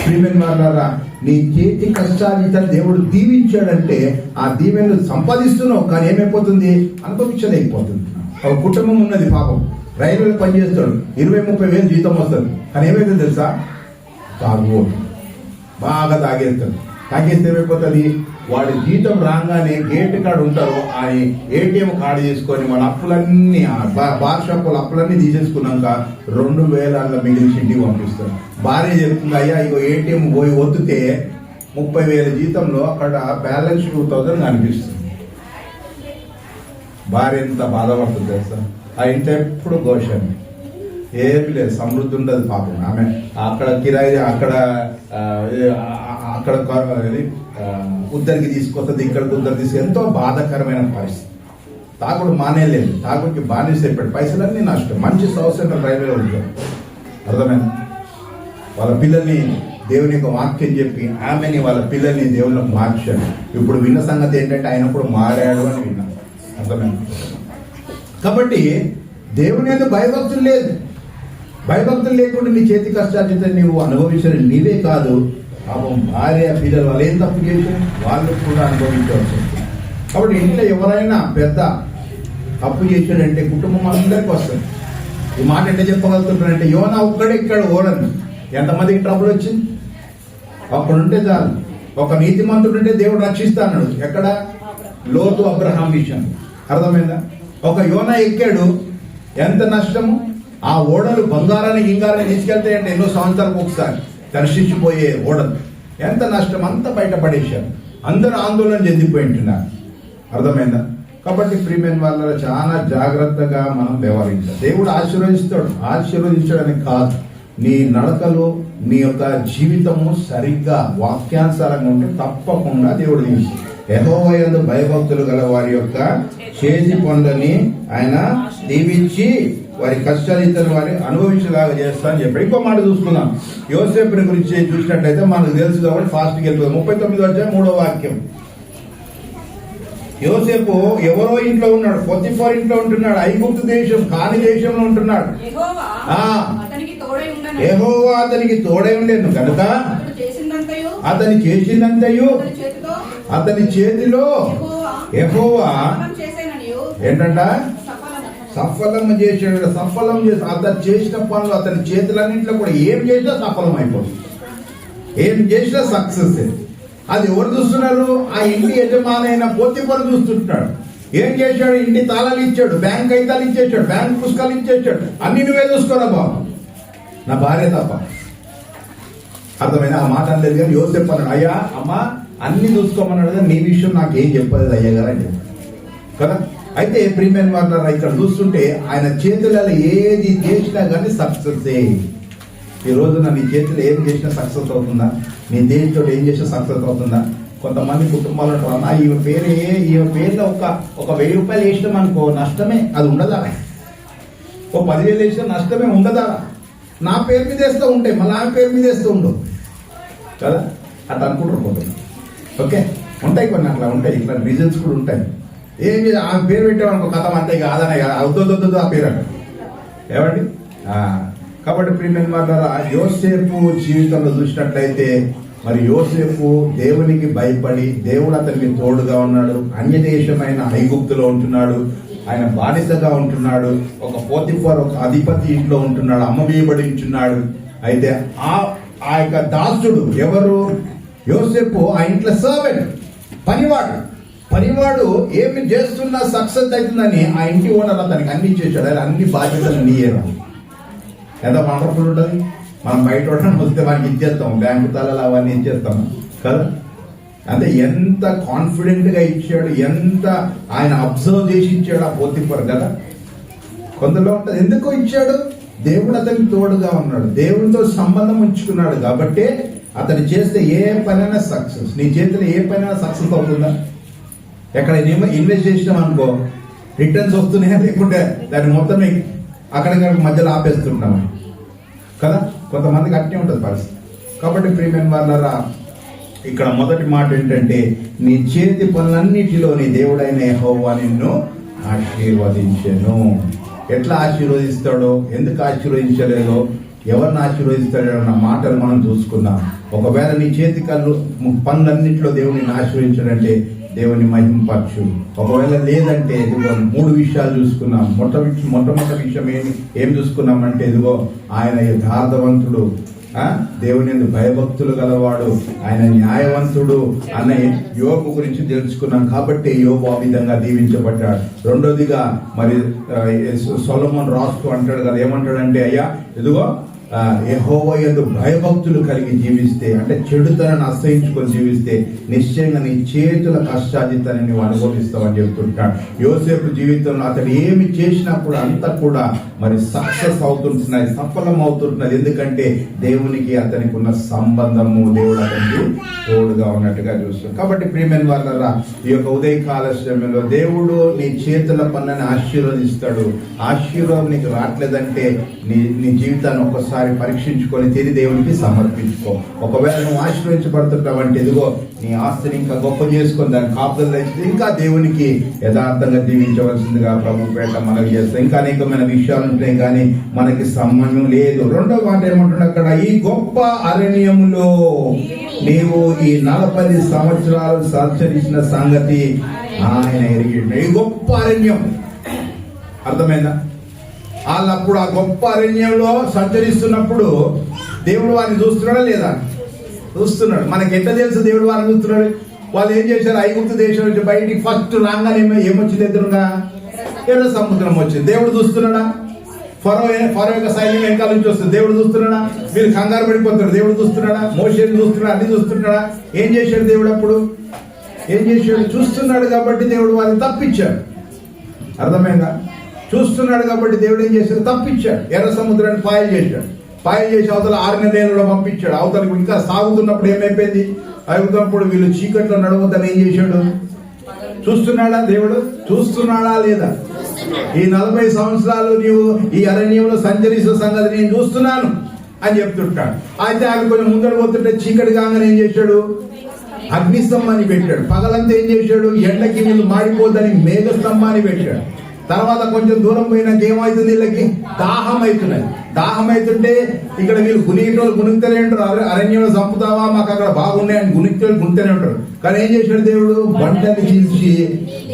ప్రియమైన వారులారా, నీ చేతి కష్టాలు దేవుడు దీవించాడంటే ఆ దీవెనలు సంపాదిస్తున్నావు, కానీ ఏమైపోతుంది? అనుభవించలేకపోతుంది. ఒక కుటుంబం ఉన్నది, పాపం రైల్వేలో పనిచేస్తాడు, 20-30 వేలు జీతం వస్తుంది, కానీ ఏమైతుంది తెలుసా? తాగుబోతు, బాగా తాగేస్తాడు. తాగేస్తే ఏమైపోతుంది? వాడి జీతం రాగానే గేట్ కార్డు ఉంటారు, ఆ ఏటీఎం కార్డు చేసుకొని మన అప్పులన్నీ, బార్ షాపుల అప్పులన్నీ తీసేసుకున్నాక 2000 మిగిలిచి ఇంటికి పంపిస్తారు. భార్య చెప్తుంది, అయ్యా ఇగో ఏటీఎం పోయి ఒత్తితే 30,000 జీతంలో అక్కడ బ్యాలెన్స్ 2,000 కనిపిస్తుంది. భార్య ఎంత బాధపడుతుంది తెలుసా? ఆ ఇంటి ఎప్పుడు ఘోషణ, ఏమి లేదు, సమృద్ధి ఉండదు పాపం. ఆమె అక్కడ కిరాయి అక్కడ ఉద్దరికి తీసుకొస్తుంది, ఇక్కడికి ఉద్దరు తీసుకు, ఎంతో బాధాకరమైన పరిస్థితి. తాగుడు మానేలేదు, తాగుడికి బానిస అయిపోయాడు, పైసలన్నీ నష్టం. మంచి సంవత్సరం రైల్వేలో ఉంటాడు, అర్థమైంది. వాళ్ళ పిల్లల్ని దేవుని యొక్క వాక్యం చెప్పి ఆమెని వాళ్ళ పిల్లల్ని దేవుళ్ళకి మార్చాడు. ఇప్పుడు విన్న సంగతి ఏంటంటే ఆయన కూడా మారాడు అని విన్నాం, అర్థమైంది. కాబట్టి దేవుని యొక్క భయభక్తులు లేదు. భయభక్తులు లేకుండా నీ చేతి కష్టార్జిత నీవు అనుభవించడం నీవే కాదు, పాపం భార్య పిల్లలు వాళ్ళు ఏం తప్పు చేసి వాళ్ళు కూడా అనుభవించవచ్చు. కాబట్టి ఇంట్లో ఎవరైనా పెద్ద తప్పు చేశాడంటే కుటుంబం అందరికి వస్తుంది. ఈ మాట ఎట్లా చెప్పగలుగుతున్నాడంటే యోనా ఒక్కడే ఇక్కడ ఓడను, ఎంతమందికి ట్రబుల్ వచ్చింది? అప్పుడుంటే చాలు, ఒక నీతిమంతుడు ఉంటే దేవుడు రక్షిస్తాడు. ఎక్కడ? లోతు అబ్రహాం విషయం, అర్థమైందా? ఒక యోనా ఎక్కాడు, ఎంత నష్టము. ఆ ఓడలు బంగారాన్ని గింగారాన్ని తీసుకెళ్తాయంటే ఎన్నో సంవత్సరాలకు ఒకసారి దర్శించిపోయే ఓడలు, ఎంత నష్టం, అంతా బయటపడేశారు. అందరూ ఆందోళన చెందిపోయి ఉంటున్నారు, అర్థమైందా? కాబట్టి ప్రియమైన వాళ్ళ చాలా జాగ్రత్తగా మనం వ్యవహరించాలి. దేవుడు ఆశీర్వదిస్తాడు, ఆశీర్వదించడానికి కాదు, నీ నడకలు నీ యొక్క జీవితము సరిగ్గా వాక్యానుసారంగా ఉంటే తప్పకుండా దేవుడు తీసి యెహోవా యందు భయభక్తులు గల వారి యొక్క చేతి పనులని ఆయన దీవించి వారి కష్టాలు వారి అనుభవించేలాగా చేస్తా అని చెప్పి. ఇంకో మాట చూసుకుందాం. యోసేపుని గురించి చూసినట్లయితే మనకు తెలుసు కాబట్టి ఫాస్ట్కి వెళ్ళిపోతాం. 39 వాక్యం. యోసేపు ఎవరో ఇంట్లో ఉన్నాడు, పొతిఫర్ ఇంట్లో ఉంటున్నాడు, ఐగుప్తు దేశం కాని దేశంలో ఉంటున్నాడు. యెహోవా అతనికి తోడై ఉండేను కనుక అతని చేసిందంతయు అతని చేతిలో యెహోవా ఏంటంట సఫలం చేసాడు. సఫలం చేసి అతను చేసిన పనులు అతని చేతులన్నింటిలో కూడా ఏం చేసినా సఫలం అయిపోతుంది, ఏం చేసినా సక్సెస్. అది ఎవరు చూస్తున్నారు? ఆ ఇంటి యజమానైన పోతిఫరు చూస్తుంటాడు. ఏం చేశాడు? ఇంటి తాళాలు ఇచ్చాడు, బ్యాంక్ కైతాలు ఇచ్చేసాడు, బ్యాంక్ పుస్తకాలు ఇచ్చేసాడు. అన్ని నువ్వే చూసుకోరా బాబు, నా భార్య తప్ప. అర్థమైనా? ఆ మాట అనలేదు కానీ యోసేపు అన్నాడు, అయ్యా అమ్మ అన్ని చూసుకోమన్నాడు కానీ నీ విషయం నాకు ఏం చెప్పలేదు అయ్యా గారు అని చెప్పాడు కదా. అయితే ప్రీమియం వాటర్ ఇక్కడ చూస్తుంటే ఆయన చేతులలో ఏది చేసినా కానీ సక్సెస్. ఈ రోజున నీ చేతులు ఏం చేసినా సక్సెస్ అవుతుందా? నీ దేనితో ఏం చేసినా సక్సెస్ అవుతుందా? కొంతమంది కుటుంబాలు ఉంటారు, అన్న ఈ పేరులో ఒక 1000 రూపాయలు వేసినాం అనుకో నష్టమే, అది ఉండదా? ఓ 10,000 వేసినా నష్టమే ఉండదా? నా పేరు మీద వేస్తూ ఉంటాయి, మళ్ళీ ఆమె పేరు మీద వేస్తూ ఉండవు కదా, అట్లా అనుకుంటారు పోతుంది. ఓకే, ఉంటాయి కొన్ని అట్లా ఉంటాయి, ఇట్లా రీజన్స్ కూడా ఉంటాయి. ఏం ఆమె పేరు పెట్టామనుకో కథ అంతే కాదనే కదా, అవుతుందో ఆ పేరు అంట ఏమండి. కాబట్టి ప్రియమైన వాళ్ళారా, యోసేపు జీవితంలో చూసినట్లయితే మరి యోసేపు దేవునికి భయపడి దేవుడు అతనికి తోడుగా ఉన్నాడు. అన్యదేశమైన ఐగుప్తులో ఉంటున్నాడు, ఆయన బానిసగా ఉంటున్నాడు, ఒక పోతిఫర్ ఒక అధిపతి ఇంట్లో ఉంటున్నాడు, అమ్మవేయబడి ఉంటున్నాడు. అయితే ఆ యొక్క దాసుడు ఎవరు? యోసేపు ఆ ఇంట్లో సర్వెంట్, పనివాడు ఏమి చేస్తున్నా సక్సెస్ అవుతుందని ఆ ఇంటి ఓనర్ అతనికి అన్ని ఇచ్చేసాడు. అది అన్ని బాధ్యతలు నీయేరా. ఎంత వండర్ఫుల్ ఉంటుంది. మనం బయట వస్తే వానికి ఇచ్చేస్తాం, బ్యాంకు తాళాలు అవన్నీ ఇచ్చేస్తాం కదా. అంటే ఎంత కాన్ఫిడెంట్ గా ఇచ్చాడు, ఎంత ఆయన అబ్జర్వ్ చేసి ఇచ్చాడు ఆ పోతిఫర్ కదా. కొందరిలో ఉంటుంది, ఎందుకో ఇచ్చాడు, దేవుడు అతనికి తోడుగా ఉన్నాడు, దేవుడితో సంబంధం ఉంచుకున్నాడు కాబట్టి అతను చేస్తే ఏ పనైనా సక్సెస్. నీ చేతిలో ఏ పనైనా సక్సెస్ అవుతుందా? ఎక్కడ ఇన్వెస్ట్ చేసినాం అనుకో రిటర్న్స్ వస్తున్నాయా, లేకుంటే దాన్ని మొత్తం అక్కడికి మధ్యలో ఆపేస్తుంటాం కదా. కొంతమందికి అట్నే ఉంటుంది పరిస్థితి. కాబట్టి ప్రియమైన వాళ్ళరా, ఇక్కడ మొదటి మాట ఏంటంటే నీ చేతి పనులన్నిటిలో నీ దేవుడైన యెహోవా నిన్ను ఆశీర్వదించెను. ఎట్లా ఆశీర్వదిస్తాడో, ఎందుకు ఆశీర్వదించలేదో, ఎవరిని ఆశీర్వదిస్తాడో అన్న మాటలు మనం చూసుకుందాం. ఒకవేళ నీ చేతి పనులన్నింటిలో దేవుడిని ఆశీర్వదించాడంటే దేవుని మహింపరచు. ఒకవేళ లేదంటే ఇదిగో 3 విషయాలు చూసుకున్నాం. మొట్టమొదటి విషయం ఏం చూసుకున్నామంటే ఇదిగో ఆయన యథార్థవంతుడు, దేవుని భయభక్తులు గలవాడు, ఆయన న్యాయవంతుడు అన్న యోబు గురించి తెలుసుకున్నాం. కాబట్టి యోబు ఆ విధంగా దీవించబడ్డాడు. రెండోదిగా మరి సొలొమోను రాస్తూ అంటాడు కదా, ఏమంటాడంటే అయ్యా ఇదిగో యెహోవా యందు భయభక్తులు కలిగి జీవిస్తే, అంటే చెడుతనాన్ని అసహించుకొని జీవిస్తే నిశ్చయంగా నీ చేతుల కష్టాజితాన్ని నువ్వు అనుభవిస్తావని చెప్తుంటాడు. యోసేపు జీవితంలో అతడు ఏమి చేసినప్పుడు అంతా కూడా మరి సక్సెస్ అవుతుంటున్నది, సఫలం అవుతుంటున్నది. ఎందుకంటే దేవునికి అతనికి ఉన్న సంబంధము, దేవుడు అతనికి తోడుగా ఉన్నట్టుగా చూస్తాం. కాబట్టి ప్రియమైన వాళ్ళ ఈ యొక్క ఉదయకాల సమయంలో దేవుడు నీ చేతుల పనులను ఆశీర్వదిస్తాడు. ఆశీర్వాదం నీకు రావట్లేదంటే నీ జీవితాన్ని ఒక్కసారి పరీక్షించుకొని తిరిగి దేవునికి సమర్పించుకో. ఒకవేళ నువ్వు ఆశీర్వదించబడుతుంటావంటే ఇదిగో నీ ఆస్తిని ఇంకా గొప్ప చేసుకొని దాన్ని కాపుదల తెచ్చి ఇంకా దేవునికి యథార్థంగా జీవించవలసిందిగా ప్రభు పేట మనకు చేస్తాం. ఇంకా అనేకమైన విషయాలు ఉంటాయి కానీ మనకి సంబంధం లేదు. రెండో మాట ఏమంటున్నా అక్కడ, ఈ గొప్ప అరణ్యములో నీవు ఈ 40 సంవత్సరాలు సంచరించిన సంగతి ఆయన ఎరిగిండు. ఈ గొప్ప అరణ్యం అర్థమైందా? వాళ్ళప్పుడు ఆ గొప్ప అరణ్యంలో సంచరిస్తున్నప్పుడు దేవుడు వారిని చూస్తున్నాడా లేదా? చూస్తున్నాడు. మనకి ఎట్లా తెలుసు దేవుడు వారిని చూస్తున్నాడు? వాళ్ళు ఏం చేశారు? ఐగుప్తు దేశం నుంచి బయటికి ఫస్ట్ రాగానే ఏమొచ్చింది? ఎదురుగా ఎర్ర సముద్రం వచ్చింది. దేవుడు చూస్తున్నాడా? ఫరో యొక్క సైన్యం వెనకాల నుంచి వస్తుంది. దేవుడు చూస్తున్నాడా? మీరు కంగారు పడిపోతారు. దేవుడు చూస్తున్నాడా? మోషేని చూస్తున్నాడా? అన్ని చూస్తున్నాడా? ఏం చేశాడు దేవుడు? అప్పుడు ఏం చేశాడు? చూస్తున్నాడు కాబట్టి దేవుడు వారిని తప్పించాడు. అర్థమైందా? చూస్తున్నాడు కాబట్టి దేవుడు ఏం చేశాడు? తప్పించాడు. ఎర్ర సముద్రాన్ని పాయలు చేశాడు. పాయలు చేసి అవతల 6 నెలలలో పంపించాడు. అవతలకు ఇంకా సాగుతున్నప్పుడు ఏమైపోయింది? అవుతున్నప్పుడు వీళ్ళు చీకట్లో నడవద్దని ఏం చేశాడు? చూస్తున్నాడా దేవుడు? చూస్తున్నాడా లేదా? ఈ 40 సంవత్సరాలు నీవు ఈ అరణ్యంలో సంచరిస్తున్న సంగతి నేను చూస్తున్నాను అని చెప్తుంటాడు. అయితే ఆయన కొంచెం ముందర పోతుంటే చీకటి కాగానే ఏం చేశాడు? అగ్నిస్తంభాన్ని పెట్టాడు. పగలంతా ఏం చేశాడు? ఎండకి వీళ్ళు మాడిపోద్దని మేఘస్తంభాన్ని పెట్టాడు. తర్వాత కొంచెం దూరం పోయినాక ఏమవుతుంది? వీళ్ళకి దాహం అవుతున్నది. దాహం అవుతుంటే ఇక్కడ వీళ్ళు గునిగేటోళ్ళు గుణితనే ఉంటారు. అరణ్యంలో చంపుతావా, మాకు అక్కడ బాగున్నాయని గుణితోళ్ళు గుణితనే ఉంటారు. కానీ ఏం చేశాడు దేవుడు? బండని చీల్చి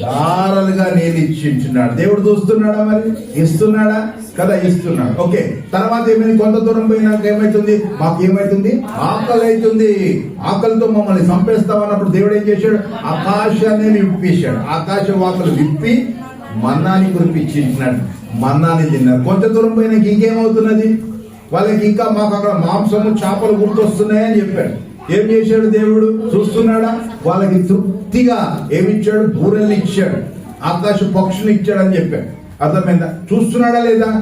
దారాలుగా నీళ్ళు ఇచ్చించున్నాడు. దేవుడు చూస్తున్నాడా? మరి ఇస్తున్నాడా కదా? ఇస్తున్నాడు. ఓకే, తర్వాత ఏమైంది? కొంత దూరం పోయినాక ఏమైతుంది? మాకు ఏమైతుంది? ఆకలి అవుతుంది. ఆకలితో మమ్మల్ని చంపేస్తామన్నప్పుడు దేవుడు ఏం చేశాడు? ఆకాశాన్ని విప్పేశాడు. ఆకాశ వాకులు విప్పి మన్నాని కురిపించినాడు. మన్నాని తిన్నారు. కొంత దూరం పోయినాక ఇంకేమవుతున్నది? వాళ్ళకి ఇంకా మాకు అక్కడ మాంసము చేపలు గుర్తొస్తున్నాయని చెప్పాడు. ఏం చేశాడు దేవుడు? చూస్తున్నాడా? వాళ్ళకి తృప్తిగా ఏమిచ్చాడు? బూరెల్ని ఇచ్చాడు, ఆకాశ పక్షులు ఇచ్చాడు అని చెప్పాడు. అర్థమైందా? చూస్తున్నాడా లేదా?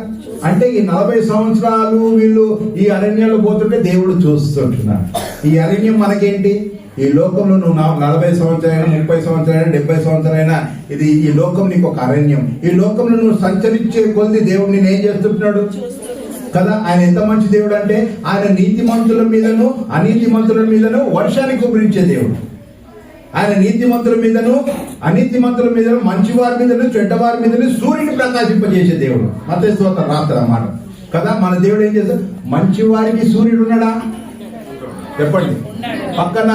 అంటే ఈ 40 సంవత్సరాలు వీళ్ళు ఈ అరణ్యంలో పోతుంటే దేవుడు చూస్తుంటున్నాడు. ఈ అరణ్యం మనకేంటి? ఈ లోకంలో నువ్వు 40 సంవత్సరాలైనా 30 సంవత్సరాలైనా 70 సంవత్సరాలైనా ఈ లోకం నీకు ఒక అరణ్యం. ఈ లోకంలో నువ్వు సంచరించే కొద్ది దేవుడు నేను ఏం చేస్తుంటున్నాడు కదా? ఆయన ఎంత మంచి దేవుడు అంటే ఆయన నీతిమంతుల మీదను అనీతిమంతుల మీదను వర్షాన్ని కురిపించే దేవుడు. ఆయన నీతిమంతుల మీదను అనీతిమంతుల మీదను మంచివారి మీదను చెడ్డవారి మీదను సూర్యుని ప్రకాశింపజేసే దేవుడు. మత్తయి స్తోత్రం రాత్రి అన్నమాట కదా. మన దేవుడు ఏం చేస్తాడు? మంచివారికి సూర్యుడు ఉన్నాడా? చెప్పండి. పక్కన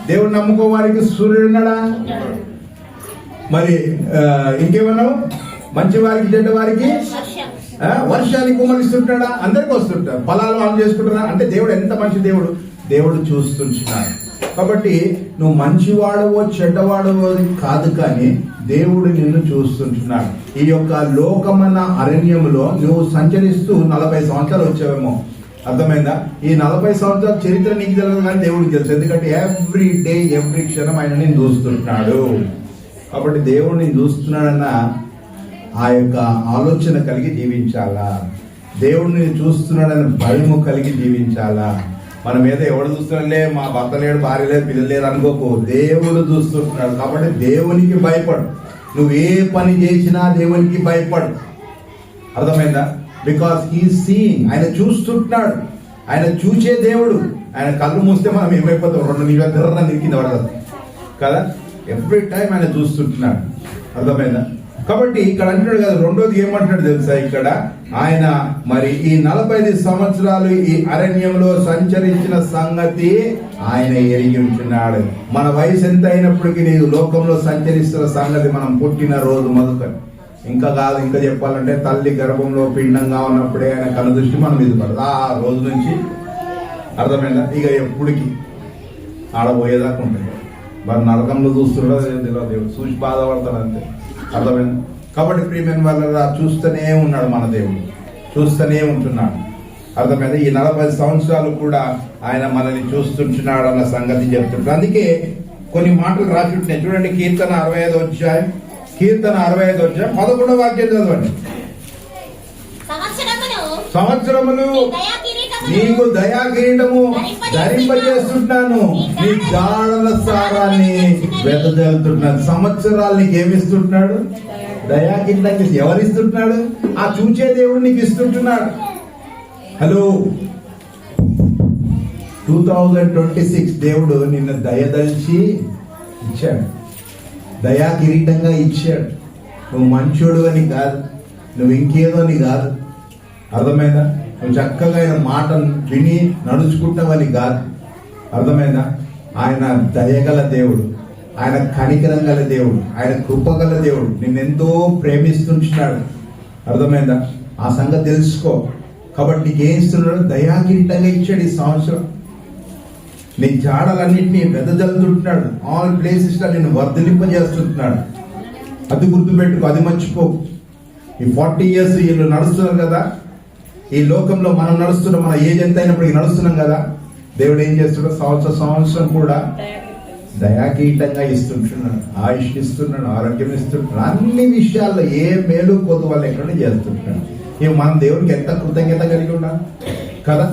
దేవుడు నమ్ముకో వారికి సూర్యుడు ఉన్నాడా? మరి ఇంకేమన్నావు? మంచి వారికి చెడ్డ వారికి వర్షాన్ని కుమరిస్తుంటాడా? అందరికి వస్తుంటారు. ఫలాలు ఆన్ చేసుకుంటారా? అంటే దేవుడు ఎంత మంచి దేవుడు! దేవుడు చూస్తుంటున్నాడు. కాబట్టి నువ్వు మంచివాడవో చెడ్డవాడవో కాదు, కానీ దేవుడు నిన్ను చూస్తుంటున్నాడు. ఈ యొక్క లోకమన్న అరణ్యంలో నువ్వు సంచరిస్తూ 40 సంవత్సరాలు వచ్చావేమో. అర్థమైందా? ఈ 40 సంవత్సరాల చరిత్ర నీకు తెలియదు కానీ దేవుడికి తెలుసు. ఎందుకంటే ఎవ్రీ డే ఎవ్రీ క్షణం ఆయన నేను చూస్తుంటున్నాడు. కాబట్టి దేవుడు నేను చూస్తున్నాడన్న ఆ యొక్క ఆలోచన కలిగి జీవించాలా? దేవుడిని చూస్తున్నాడని భయము కలిగి జీవించాలా? మన మీద ఎవడు చూస్తున్నాడులే, మా భర్త లేడు, భార్య లేదు, పిల్లలు లేరు అనుకోకు. దేవుడు చూస్తుంటున్నాడు. కాబట్టి దేవునికి భయపడు. నువ్వు ఏ పని చేసినా దేవునికి భయపడు. అర్థమైందా? Because he seeing. ఆయన చూస్తుంటున్నాడు. ఆయన చూసే దేవుడు. ఆయన కళ్ళు మూస్తే మనం ఏమైపోతాం? 2 నిమిషాలు కింద పడతాం కదా. ఎవ్రీ టైం ఆయన చూస్తుంటున్నాడు. అర్థమైందా? కాబట్టి ఇక్కడ అంటున్నాడు కదా. రెండోది ఏమంటున్నాడు తెలుసా? ఇక్కడ ఆయన మరి ఈ 45 సంవత్సరాలు ఈ అరణ్యంలో సంచరించిన సంగతి ఆయన ఎరిగి ఉంటున్నాడు. మన వయసు ఎంత అయినప్పటికీ నీవు లోకంలో సంచరిస్తున్న సంగతి మనం పుట్టిన రోజు మొదలుకొని ఇంకా కాదు. ఇంకా చెప్పాలంటే తల్లి గర్భంలో పిండంగా ఉన్నప్పుడే ఆయన కనుదృష్టి మనం మీద పడదు. ఆ రోజు నుంచి అర్థమైందా? ఇక ఎప్పటికి ఆడబోయేదాకా ఉంటుంది. మరి నరకంలో చూస్తున్నాడో దేవుడు చూసి బాధపడతాడు అంతే. అర్థమైంది? కాబట్టి ప్రియమైన వాళ్ళ చూస్తూనే ఉన్నాడు మన దేవుడు, చూస్తూనే ఉంటున్నాడు. అర్థమైంది. ఈ 40 సంవత్సరాలు కూడా ఆయన మనల్ని చూస్తుంటున్నాడు అన్న సంగతి చెప్తుంటాడు. అందుకే కొన్ని మాటలు రాసుంటున్నాయి చూడండి. కీర్తన 65 అధ్యాయం 11వ వాక్యం చదవండి. సంవత్సరములు నీకు దయా కిరీటము ధరింపజేస్తున్నాను, నీ జాడల సారాన్ని వెదజల్లుతున్నాను. సంవత్సరాలు నీకు ఏమిస్తుంటున్నాడు? దయా కిరీటం. ఎవరిస్తుంటున్నాడు? ఆ చూచే దేవుడు నీకు ఇస్తుంటున్నాడు. హలో, 2026 దేవుడు నిన్ను దయదలిచి ఇచ్చాడు, దయా కిరీటంగా ఇచ్చాడు. నువ్వు మంచోడు అని కాదు, నువ్వు ఇంకేదో అని కాదు. అర్థమైందా? నువ్వు చక్కగా ఆయన మాటను విని నడుచుకుంటావని కాదు. అర్థమైందా? ఆయన దయగల దేవుడు, ఆయన కనికరం గల దేవుడు, ఆయన కృపగల దేవుడు, నిన్నెంతో ప్రేమిస్తుంటున్నాడు. అర్థమైందా? ఆ సంగతి తెలుసుకో. కాబట్టి నీకు ఏం ఇస్తున్నాడు? దయా కిరీటంగా ఇచ్చాడు ఈ సంవత్సరం. నీ జాడలన్నింటినీ వెదజల్లుతుంటున్నాడు. ఆల్ ప్లేసెస్ లో నేను వర్ధలింపజేస్తుంటున్నాడు. అది గుర్తుపెట్టుకో, అది మర్చిపో. ఈ 40 years వీళ్ళు నడుస్తున్నారు కదా, ఈ లోకంలో మనం నడుస్తున్నాం. మన ఏజ్ ఎంత అయినప్పటికీ నడుస్తున్నాం కదా. దేవుడు ఏం చేస్తున్నాడు? సంవత్సరం కూడా దయాకీటంగా ఇస్తుంటున్నాడు, ఆయుష్ ఇస్తున్నాడు, ఆరోగ్యం ఇస్తుంటున్నాడు. అన్ని విషయాల్లో ఏ మేలు కొద్దు లేకుండా చేస్తుంటున్నాడు. ఇక మనం దేవుడికి ఎంత కృతజ్ఞత కలిగి ఉన్నాం కదా.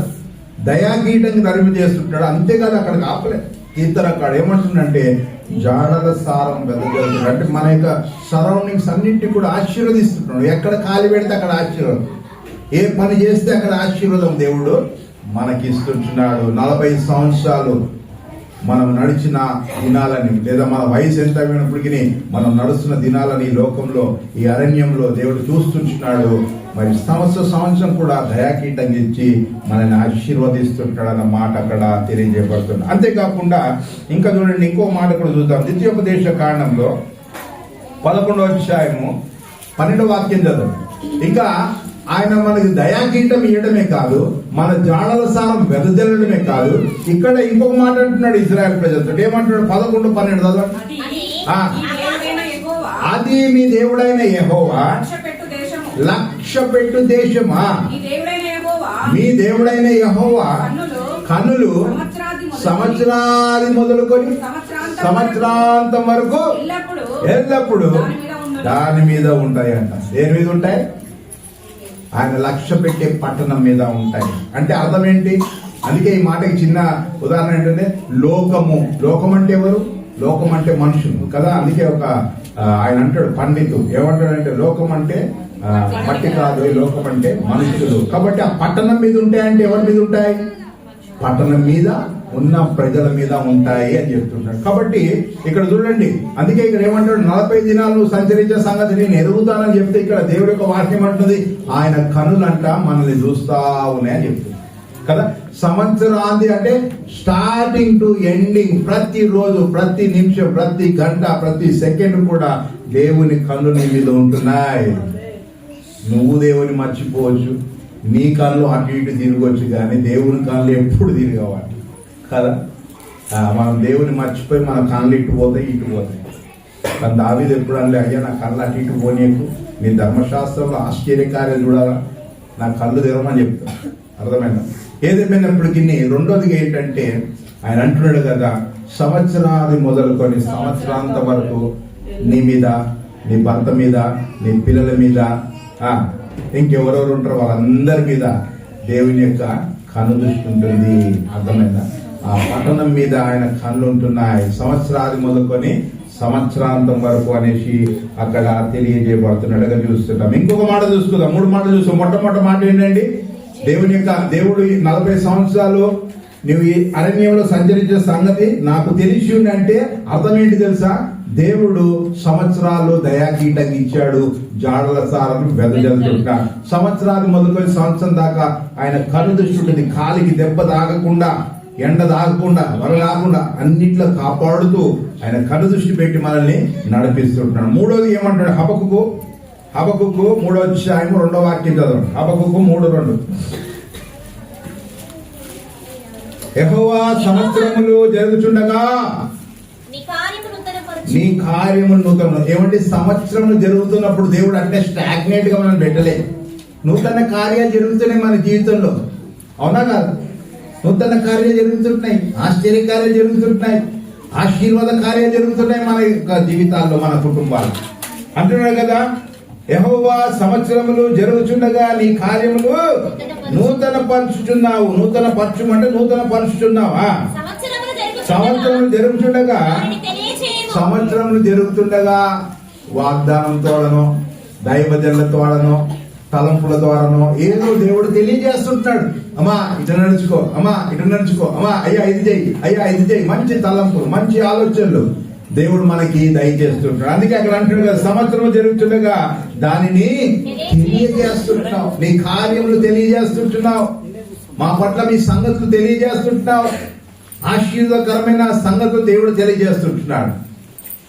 దయాకీటంగా ధర్మ చేస్తుంటాడు. అంతేకాదు, అక్కడికి ఆపలే. కీర్తన అక్కడ ఏమంటుందంటే జాడల సారం వెదజల్లుతున్నాడు. అంటే మన యొక్క సరౌండింగ్స్ అన్నింటినీ కూడా ఆశీర్వదిస్తున్నాడు. ఎక్కడ కాలి పెడితే అక్కడ ఆశీర్వాదం, ఏ పని చేస్తే అక్కడ ఆశీర్వాదం దేవుడు మనకి ఇస్తుంటున్నాడు. 40 సంవత్సరాలు మనం నడిచిన దినాలని, లేదా మన వయసు ఎంత అయినప్పటికీ మనం నడుస్తున్న దినాలని ఈ లోకంలో, ఈ అరణ్యంలో దేవుడు చూస్తుంటున్నాడు. మరి సంవత్సరం కూడా దయాకీటంగా ఇచ్చి మనల్ని ఆశీర్వదిస్తుంటాడు అన్న మాట అక్కడ తెలియజేయబడుతుంది. అంతేకాకుండా ఇంకా చూడండి, ఇంకో మాట కూడా చూద్దాం. ద్వితీయోపదేశ కాండంలో 11వ అధ్యాయము 12వ వాక్యం చదువు. ఇంకా ఆయన మనకి దయాకీటం ఇవ్వడమే కాదు, మన జాడల సారం వెదజల్లడమే కాదు, ఇక్కడ ఇంకొక మాట అంటున్నాడు ఇజ్రాయెల్ ప్రజలతో. ఏమంటున్నాడు? 11:12 చదవండి. అది మీ దేవుడైన యెహోవా లక్ష్యపెట్టు దేశమా, మీ దేవుడైన యెహోవా కన్నులు సంవత్సరాది మొదలుకొని సంవత్సరాంతం వరకు ఎల్లప్పుడు దాని మీద ఉంటాయంట. దేని మీద ఉంటాయి? ఆయన లక్ష్య పెట్టే పట్టణం మీద ఉంటాయి. అంటే అర్థం ఏంటి? అందుకే ఈ మాటకి చిన్న ఉదాహరణ ఏంటంటే, లోకం అంటే ఎవరు? లోకం అంటే మనుషులు కదా. అందుకే ఒక ఆయన అంటాడు, పండితు ఏమంటాడంటే, లోకం అంటే మట్టి కాదు, లోకం అంటే మనుషులు. కాబట్టి ఆ పట్టణం మీద ఉంటాయంటే ఎవరి మీద ఉంటాయి? పట్టణం మీద ఉన్న ప్రజల మీద ఉంటాయి అని చెప్తున్నాడు. కాబట్టి ఇక్కడ చూడండి, అందుకే ఇక్కడ ఏమంటాడు? 40 దినాలు సంచరించే సంగతి నేను ఎదుగుతానని చెప్తే, ఇక్కడ దేవుడి యొక్క వాక్యం అంటుంది ఆయన కనులంట మనల్ని చూస్తా ఉన్నాయని చెప్తుంది కదా. సంవత్సరాంతి అంటే స్టార్టింగ్ టు ఎండింగ్, ప్రతి రోజు, ప్రతి నిమిషం, ప్రతి గంట, ప్రతి సెకండ్ కూడా దేవుని కళ్ళు నీ మీద ఉంటున్నాయి. నువ్వు దేవుని మర్చిపోవచ్చు, నీ కళ్ళు అటు ఇటు తిరగవచ్చు, కానీ దేవుని కళ్ళు ఎప్పుడు తిరగవాలి కదా. మనం దేవుని మర్చిపోయి మన కళ్ళు ఇటు పోతాయి, ఇటు పోతాయి. కానీ దావీదు ఎప్పుడు అనలే, అయ్యా నా కళ్ళు అటు ఇటు పోనీకు, నీ ధర్మశాస్త్రంలో ఆశ్చర్యకార్యం చూడాలా, నా కళ్ళు తెరవమని చెప్తాను. అర్థమైందా? ఏదేమైనప్పటికీ రెండోదిగా ఏంటంటే, ఆయన అంటున్నాడు కదా, సంవత్సరాది మొదలుకొని సంవత్సరాంతం వరకు నీ మీద, నీ భర్త మీద, నీ పిల్లల మీద, ఇంకెవరెవరు ఉంటారో వాళ్ళందరి మీద దేవుని యొక్క కన్ను దృష్టి ఉంటుంది. అర్థమైందా? ఆ పట్టణం మీద ఆయన కళ్ళు ఉంటున్నాయి, సంవత్సరాది మొదలుకొని సంవత్సరాంతం వరకు అనేసి అక్కడ తెలియజేయబడుతున్నట్టుగా చూస్తుంటాం. ఇంకొక మాట చూసుకుందాం, 3 మాటలు చూస్తాం. మొట్టమొదటి మాట ఏంటండి? దేవుడు 40 సంవత్సరాలు నువ్వు ఈ అరణ్యంలో సంచరించే సంగతి నాకు తెలిసి అంటే అర్థం ఏంటి తెలుసా? దేవుడు సంవత్సరాలు దయాకీటంగా ఇచ్చాడు, జాడల సారం వెదజల్లుతుంటాడు. సంవత్సరాలు మొదలుకొని సంవత్సరం దాకా ఆయన కన్ను దృష్టి ఉంటుంది. కాలికి దెబ్బ తాగకుండా, ఎండ తాగకుండా, వర కాకుండా అన్నిట్లో కాపాడుతూ ఆయన కన్ను దృష్టి పెట్టి మనల్ని నడిపిస్తుంటున్నాడు. మూడోది ఏమంటాడు? హబక్కుకు 3వ అధ్యాయం 2వ వాక్యం చదవండి. హబక్కుకు 3:2. యెహోవా సంవత్సరములు జరుగుతుండగా నీ కార్యము నూతనం. ఏమంటే సంవత్సరం జరుగుతున్నప్పుడు దేవుడు అంటే స్టాగ్నేట్ గా మనం పెట్టలేదు. నూతన కార్యాలు జరుగుతున్నాయి మన జీవితంలో. అవునా కాదు? నూతన కార్యాలు జరుగుతుంటున్నాయి, ఆశ్చర్య కార్యాలు జరుగుతుంటున్నాయి, ఆశీర్వాద కార్యాలు జరుగుతున్నాయి మన యొక్క జీవితాల్లో, మన కుటుంబాలు. అంటున్నాడు కదా, యెహోవా సంవత్సరములు జరుగుచుండగా నీ కార్యములు నూతన పరుచుచున్నావు. నూతన పరచుమంటే నూతన పరుచుచున్నావా? సంవత్సరములు జరుగుతుండగా, సంవత్సరములు జరుగుతుండగా వాగ్దానం తోడనో, దైవజనుల తోడనో, తలంపుల ద్వారానో ఏదో దేవుడు తెలియజేస్తుంటాడు. అమ్మా ఇటు నడుచుకో, అమ్మా ఇటు నడుచుకో, అమ్మా అయ్యా ఇది చెయ్యి, అయ్యా ఇది చెయ్యి. మంచి తలంపులు, మంచి ఆలోచనలు దేవుడు మనకి దయచేస్తుంటాడు. అందుకే అక్కడ అంటున్నాడు కదా, సంవత్సరం జరుగుతుండగా దానిని తెలియజేస్తుంటున్నావు, నీ కార్యములు తెలియజేస్తుంటున్నావు, మా పట్ల మీ సంగతులు తెలియజేస్తుంటున్నావు, ఆశీర్వాదకరమైన సంగతులు దేవుడు తెలియజేస్తుంటున్నాడు.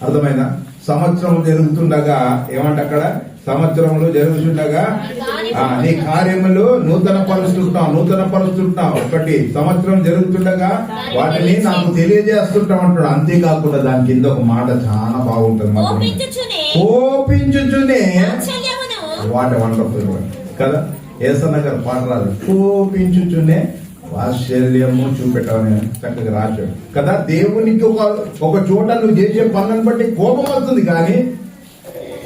అర్థమైనా? సంవత్సరం జరుగుతుండగా ఏమంట అక్కడ, సంవత్సరములు జరుగుతుండగా నీ కార్యములు నూతన పరుస్తుంటావు. ఒకటి, సంవత్సరం జరుగుతుండగా వాటిని నాకు తెలియజేస్తుంటాం అంటాడు. అంతేకాకుండా దాని కింద ఒక మాట చాలా బాగుంటుంది, కోపించుచునే వాటి వండర్ఫుల్ కదా. ఏసన్న గారు పాట రాదు, కోపించుచునే ఆశ్చర్యము చూపెట్టమని చక్కగా రాశాడు కదా. దేవునికి ఒక చోట నువ్వు చేసే పనులను బట్టి కోపం వస్తుంది, కానీ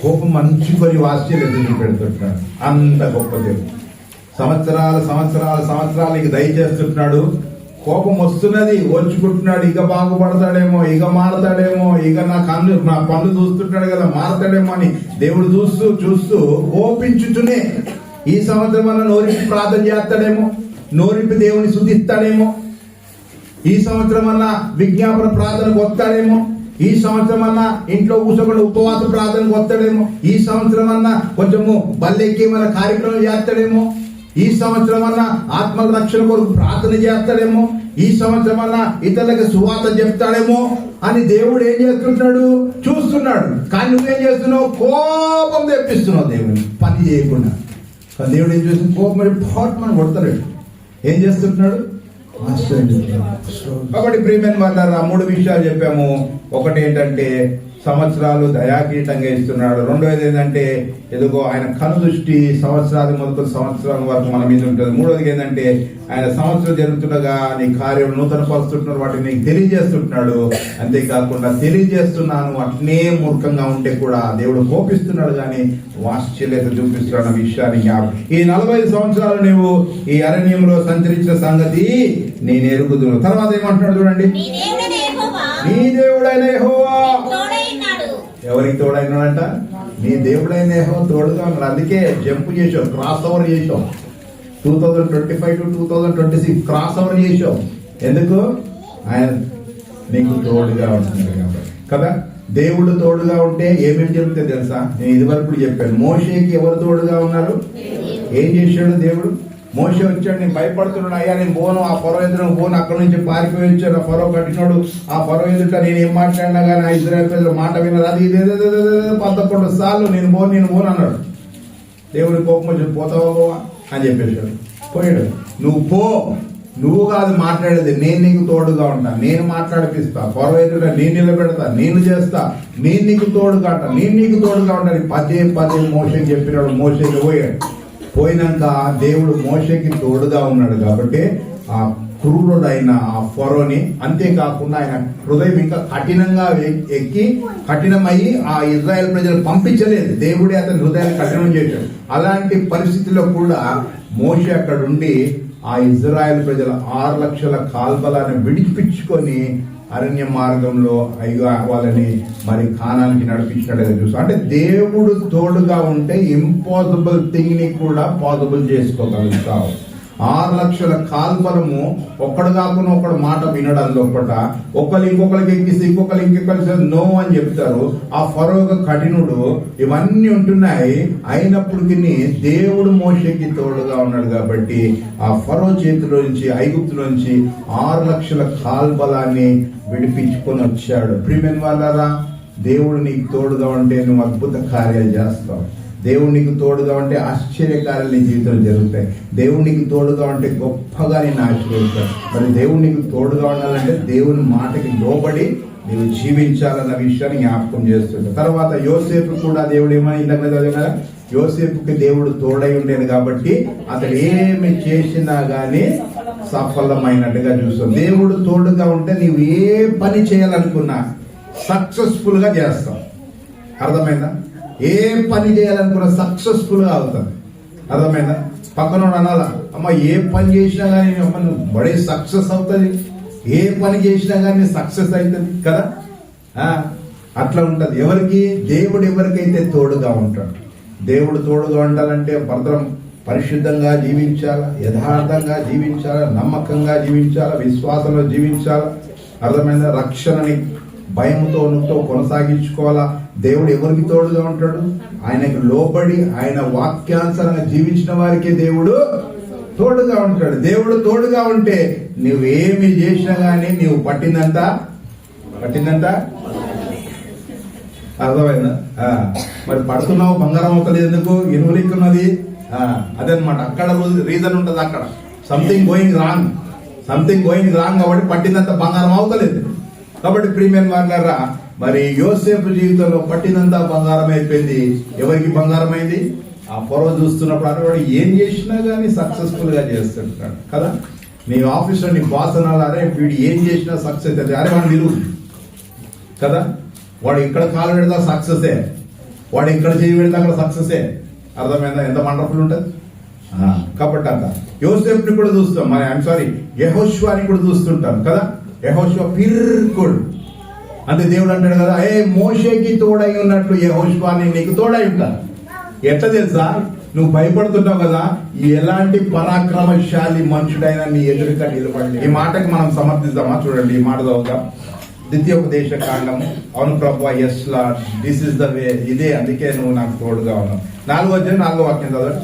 కోపం మంచి కొన్ని ఆశ్చర్యం చూపెడుతుంటాడు. అంత గొప్ప దేవుడు. సంవత్సరాలకి దయచేస్తుంటున్నాడు. కోపం వస్తున్నది, ఓర్చుకుంటున్నాడు. ఇక బాగుపడతాడేమో, ఇక మారతాడేమో, ఇక నా పనులు చూస్తుంటాడు కదా, మారతాడేమో అని దేవుడు చూస్తూ కోపించుచునే ఈ సంవత్సరం అన్న నోరింపు ప్రార్థన చేస్తాడేమో, నోరింపు దేవుని స్తుతిస్తాడేమో, ఈ సంవత్సరం అన్న విజ్ఞాపన ప్రార్థనకు వస్తాడేమో, ఈ సంవత్సరం అన్న ఇంట్లో కూర్చోకుండా ఉపవాస ప్రార్థనకు వస్తాడేమో, ఈ సంవత్సరం అన్న కొంచెము బల్లెక్కి మన కార్యక్రమం చేస్తాడేమో, ఈ సంవత్సరం అన్న ఆత్మ రక్షణ కొరకు ప్రార్థన చేస్తాడేమో, ఈ సంవత్సరం అన్న ఇతరులకు సువార్త చెప్తాడేమో అని దేవుడు ఏం చేస్తుంటాడు, చూస్తున్నాడు. కానీ నువ్వేం చేస్తున్నావు, కోపం తెప్పిస్తున్నావు దేవుని పని చేయకుండా. దేవుడు ఏం చేస్తుంది, కోపం మనం కొడతాడు. ఏం చేస్తుంటున్నాడు, కాబట్టి ప్రియమైన వాళ్ళ 3 విషయాలు చెప్పాము. ఒకటి ఏంటంటే సంవత్సరాలు దయాకీటంగా ఇస్తున్నాడు. రెండోది ఏంటంటే ఎదుగో ఆయన కనుదృష్టి సంవత్సరాలు మొదలు సంవత్సరాల వరకు మన మీద ఉంటుంది. మూడోది ఏంటంటే ఆయన సంవత్సరం జరుగుతుండగా నీ కార్యం నూతన పరుస్తుంటున్నాడు, వాటిని నీకు తెలియజేస్తుంటున్నాడు. అంతేకాకుండా తెలియజేస్తున్నాను అట్నే మూర్ఖంగా ఉంటే కూడా దేవుడు కోపిస్తున్నాడు, కానీ వాత్సల్యత చూపిస్తున్నాడు విషయాన్ని జ్ఞాపకం. ఈ 45 సంవత్సరాలు నువ్వు ఈ అరణ్యంలో సంచరించిన సంగతి నేను ఎరుగుదును. తర్వాత ఏమంటున్నాడు చూడండి, నీ దేవుడైన యెహోవా. ఎవరికి తోడైనాడంట, నీ దేవుడైన యెహోవా తోడుగా ఉన్నాడు. అందుకే జంప్ చేసావు, క్రాస్ ఓవర్ చేసావు. 2025 to 2026 క్రాస్ ఓవర్ చేసావు. ఎందుకు? ఆయన నీకు తోడుగా ఉంటున్నాడు కాబట్టి కదా. దేవుడు తోడుగా ఉంటే ఏమేమి జరుగుతుంది తెలుసా? నేను ఇదివరకు చెప్పాను. మోషేకి ఎవరు తోడుగా ఉన్నారు? ఏం చేశాడు దేవుడు? మోషే వచ్చాడు, నేను భయపడుతున్నాడు, అయ్యా నేను పోను, ఆ ఫరో ఎదురు పోను, అక్కడి నుంచి పారిపోయి వచ్చాడు. ఆ ఫరో కట్టినాడు, ఆ ఫరో ఎదుట నేను ఏం మాట్లాడినా కానీ ఆ ఇజ్రాయెల్ ప్రజలు మాట వినరు. అది 11 సార్లు నేను పోను అన్నాడు. దేవుడి కోపం వచ్చి పోతావా అని చెప్పేశాడు. పోయాడు. నువ్వు పో, నువ్వు కాదు మాట్లాడేది, నేను నీకు తోడుగా ఉంటా, నేను మాట్లాడిపిస్తా, ఫరో ఎదుట నేను నిలబెడతా, నేను చేస్తా, నేను నీకు తోడుగా ఉంటాను. పదే మోషేకి చెప్పినాడు. మోషేకి పోయినాక దేవుడు మోషేకి తోడుగా ఉన్నాడు కాబట్టి ఆ క్రూరుడైన ఆ ఫరోని, అంతేకాకుండా ఆయన హృదయం ఇంకా కఠినమయ్యి ఆ ఇజ్రాయెల్ ప్రజలు పంపించలేదు. దేవుడే అతని హృదయాన్ని కఠినం చేశాడు. అలాంటి పరిస్థితిలో కూడా మోషే అక్కడ ఉండి ఆ ఇజ్రాయెల్ ప్రజల 6 లక్షల కాల్బలాన్ని విడిపించుకొని అరణ్య మార్గంలో వాళ్ళని మరి కానానికి నడిపించినట్టుగా చూస్తాం. అంటే దేవుడు తోడుగా ఉంటే ఇంపాసిబుల్ థింగ్ ని కూడా పాసిబుల్ చేసుకోగలుగుతావు. 6 లక్షల కాల్బలము ఒక్కడు కాకుండా ఒకడు మాట వినడం లోపట, ఇంకొకరికి ఎక్కిస్తే ఇంకొకరికి నో అని చెప్తారు. ఆ ఫరో కఠినుడు ఇవన్నీ ఉంటున్నాయి. అయినప్పటికీ దేవుడు మోషేకి తోడుగా ఉన్నాడు కాబట్టి ఆ ఫరో చేతిలో నుంచి, ఐగుప్తులో నుంచి 6 లక్షల కాల్బలాన్ని విడిపించుకొని వచ్చాడు. ప్రియమైన వాళ్ళారా, దేవుడు నీకు తోడుగా ఉంటే నువ్వు అద్భుత కార్యాలు చేస్తావు. దేవుడు నీకు తోడుగా ఉంటే ఆశ్చర్యకార్యాలు నీ జీవితంలో జరుగుతాయి. దేవుడు నీకు తోడుగా ఉంటే గొప్పగా నేను ఆశీర్వదిస్తాను. మరి దేవుడు నీకు తోడుగా ఉండాలంటే దేవుని మాటకి లోబడి నీవు జీవించాలన్న విషయాన్ని జ్ఞాపకం చేస్తుంటాడు. తర్వాత యోసేపు కూడా దేవుడు ఏమని ఇందాక చదివినా, యోసేపుకి దేవుడు తోడై ఉండేది కాబట్టి అతడు ఏమి చేసినా గానీ సఫలమైనట్టుగా చూస్తావు. దేవుడు తోడుగా ఉంటే నీవు ఏ పని చేయాలనుకున్నా సక్సెస్ఫుల్ గా చేస్తావు. అర్థమైందా? ఏ పని చేయాలనుకున్నా సక్సెస్ఫుల్ గా అవుతుంది. అర్థమైందా? పక్కన అనాల, అమ్మ ఏ పని చేసినా కానీ నువ్వు బడే సక్సెస్ అవుతుంది, ఏ పని చేసినా కానీ సక్సెస్ అవుతుంది కదా. అట్లా ఉంటది. ఎవరికి? దేవుడు ఎవరికైతే తోడుగా ఉంటాడు. దేవుడు తోడుగా ఉండాలంటే భద్రం పరిశుద్ధంగా జీవించాలా, యథార్థంగా జీవించాలా, నమ్మకంగా జీవించాలా, విశ్వాసంలో జీవించాలా. అర్థమైందా? రక్షణని భయంతో కొనసాగించుకోవాలా. దేవుడు ఎవరికి తోడుగా ఉంటాడు? ఆయనకు లోబడి ఆయన వాక్యానుసారంగా జీవించిన వారికి దేవుడు తోడుగా ఉంటాడు. దేవుడు తోడుగా ఉంటే నువ్వేమి చేసినా గానీ నీవు పట్టిందంతా అర్థమైందా? మరి పడుతున్నావు, బంగారం అవుతుంది ఎందుకు? ఇనుములిక్కున్నది. అదనమాట. అక్కడ రీజన్ ఉంటుంది. అక్కడ సంథింగ్ గోయింగ్ రాంగ్ కాబట్టి పట్టిందంత బంగారం అవుతలేదు. కాబట్టి ప్రీమియం వారులారా, మరి యోసేపు జీవితంలో పట్టినంతా బంగారం అయిపోయింది. ఎవరికి బంగారం అయింది? ఆ పొరవ చూస్తున్నప్పుడు అన్నవాడు ఏం చేసినా గానీ సక్సెస్ఫుల్ గా చేస్తుంటాడు కదా. నీ ఆఫీస్లో నీ బాస్ అనాలే, వీడు ఏం చేసినా సక్సెస్ అవుతుంది. అరే వాడు విలువ కదా. వాడు ఇక్కడ కాలు పెడతా సక్సెసే, వాడు ఇక్కడ చేయి పెడితే అక్కడ సక్సెసే. అర్థమైందా? ఎంత వండర్ఫుల్ ఉంటుంది. కాబట్టి అంత యోసేపుని కూడా చూస్తాం. మరి యెహోషువని కూడా చూస్తుంటాం కదా. యెహోషువ పిర్కుడు అంటే దేవుడు అంటాడు కదా, మోషేకి తోడై ఉన్నట్లు యెహోషువని నీకు తోడై ఉంటాను. ఎట్లా తెలుసా? నువ్వు భయపడుతుంటావు కదా, ఎలాంటి పరాక్రమశాలి మనుషుడైనా నీ ఎదురుగా నిలబడి. ఈ మాటకి మనం సమర్థిద్దామా? చూడండి, ఈ మాట చదువుతాం. ద్వితీయోపదేశ కాండము. అవును ప్రభువా, yes Lord, this is the way. ఇదే, అందుకే నువ్వు నాకు తోడుగా ఉన్నావు. 4వ వాక్యం చదవండి.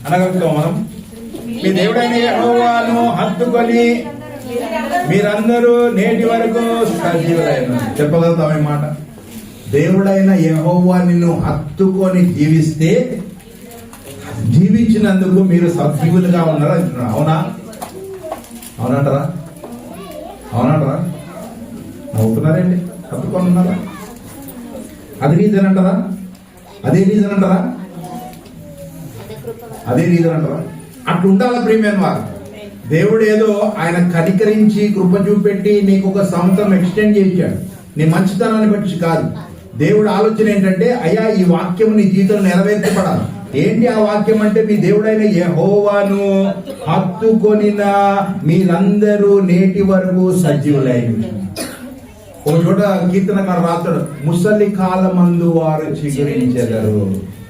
అనగలుగుతాం మనం. మీ దేవుడైన యెహోవాను హత్తుకొని మీరందరూ నేటి వరకు సజీవులైన. చెప్పగలుగుతాం ఈ మాట? దేవుడైన యెహోవా నిన్ను హత్తుకొని జీవించినందుకు మీరు సజీవులుగా ఉన్నారా అంటున్నారు. అవునంటారా? నవ్వుతున్నారేంటి? హత్తుకొని ఉన్నారా? అదే రీజన్ అంటారా? అట్లా ఉండాలా ప్రీమియం వారు. దేవుడు ఏదో ఆయన కనికరించి కృప చూపెట్టి నీకు ఒక సంవత్సరం ఎక్స్టెండ్ చేయించాడు, నీ మంచితనాన్ని బట్టి కాదు. దేవుడు ఆలోచన ఏంటంటే, అయ్యా ఈ వాక్యం నీ జీవితంలో నెరవేర్చబడాలి. ఏంటి ఆ వాక్యం అంటే, మీ దేవుడైన యెహోవాను హత్తుకొనిన మీరందరూ నేటి వరకు సజీవులైన. ఒక చోట కీర్తనకారు రాస్తాడు, ముసలి కాలమందు వారు చిగురించెదరు.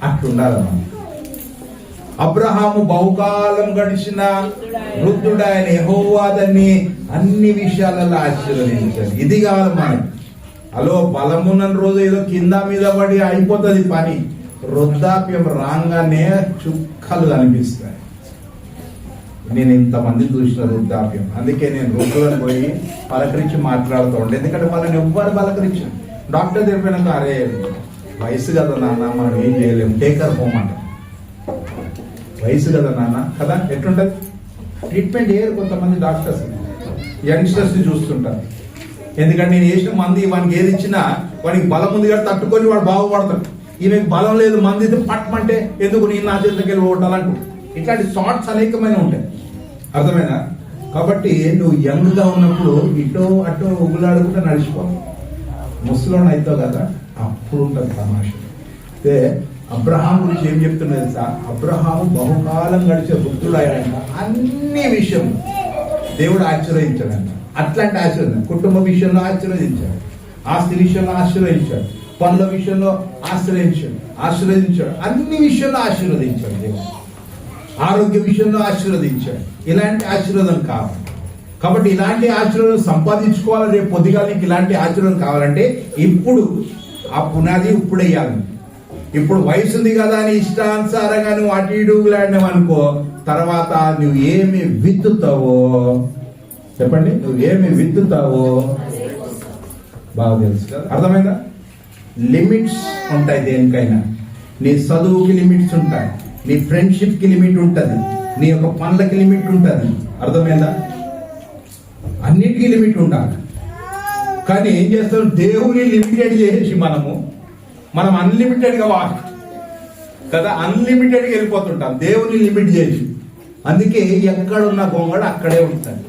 అట్లుండాలి మనం. అబ్రహాము బహుకాలం గడిచిన వృద్ధుడైన యెహోవా దాన్ని అన్ని విషయాలలో ఆశీర్వదించాడు. ఇది కావాలి మనకి. అలో బలమున్న రోజు ఏదో కింద మీద పడి అయిపోతుంది పని. వృద్ధాప్యం రాగానే చుక్కలు కనిపిస్తాయి. నేను ఇంతమంది చూసిన వృద్ధాప్యం. అందుకే నేను వృద్ధులను పోయి పలకరించి మాట్లాడుతూ ఉండే. ఎందుకంటే వాళ్ళని ఎవ్వరు పలకరించారు. డాక్టర్ చెప్పినాక, అరే వయసు కదా నాన్న, మనం ఏం చేయలేము, టేకర్ హోమ్ అంట. వయసు కదా నాన్న కదా. ఎట్లుంటది ట్రీట్మెంట్ చేయరు కొంతమంది డాక్టర్స్. యంగ్స్టర్స్ ని చూస్తుంటారు. ఎందుకంటే నేను వేసిన మంది వానికి ఏది ఇచ్చినా వానికి బలం ఉంది కాబట్టి తట్టుకొని వాడు బాగుపడతాడు. ఈమెకి బలం లేదు, మంది పట్టమంటే ఎందుకు నేను నా చేతికి వెళ్ళి ఓటాలంటూ ఇట్లాంటి థాట్స్ అనేకమైన ఉంటాయి. అర్థమైనా? కాబట్టి నువ్వు యంగ్ గా ఉన్నప్పుడు ఇటో అటో ఉగులాడుకుంటే నడిచిపోవు. ముసలోని అవుతావు కదా, అప్పుడు ఉంటుంది తమాషా. అయితే అబ్రహాం గురించి ఏం చెప్తున్నా తెలుసా? అబ్రహాము బహుకాలం గడిచే వృద్ధుడయ్యాడంట. అన్ని విషయం దేవుడు ఆశీర్వదించాడంట. అట్లాంటి ఆశీర్వదం కుటుంబ విషయంలో ఆశీర్వదించాడు, ఆస్తి విషయంలో ఆశీర్వదించాడు, పనుల విషయంలో ఆశీర్వదించాడు, అన్ని విషయంలో ఆశీర్వదించాడు దేవుడు. ఆరోగ్య విషయంలో ఆశీర్వదించాడు. ఇలాంటి ఆశీర్వాదం కావాలి. కాబట్టి ఇలాంటి ఆశీర్వాదం సంపాదించుకోవాలి. రేపు పొద్దుగా నీకు ఇలాంటి ఆశీర్వాదం కావాలంటే ఇప్పుడు ఆ పునాది ఇప్పుడు వేయాలి. ఇప్పుడు వయసు ఉంది కదా అని ఇష్టానుసారంగా నువ్వు అటు ఇటు అనుకో, తర్వాత నువ్వు ఏమి విత్తుతావో చెప్పండి, నువ్వేమి విత్తుతావో బాగా తెలుసు కదా. అర్థమైందా? లిమిట్స్ ఉంటాయి దేనికైనా. నీ చదువుకి లిమిట్స్ ఉంటాయి, నీ ఫ్రెండ్షిప్ కి లిమిట్ ఉంటుంది, నీ యొక్క పనులకి లిమిట్ ఉంటుంది. అర్థమైందా? అన్నిటికీ లిమిట్ ఉండాలి. కానీ ఏం చేస్తాం, దేవుని లిమిటెడ్ చేసి మనం అన్లిమిటెడ్ గా కదా, అన్లిమిటెడ్ గా వెళ్ళిపోతుంటాం. దేవుని లిమిట్ చేసి అందుకే ఎక్కడున్న గొంగడు అక్కడే ఉంటుంది.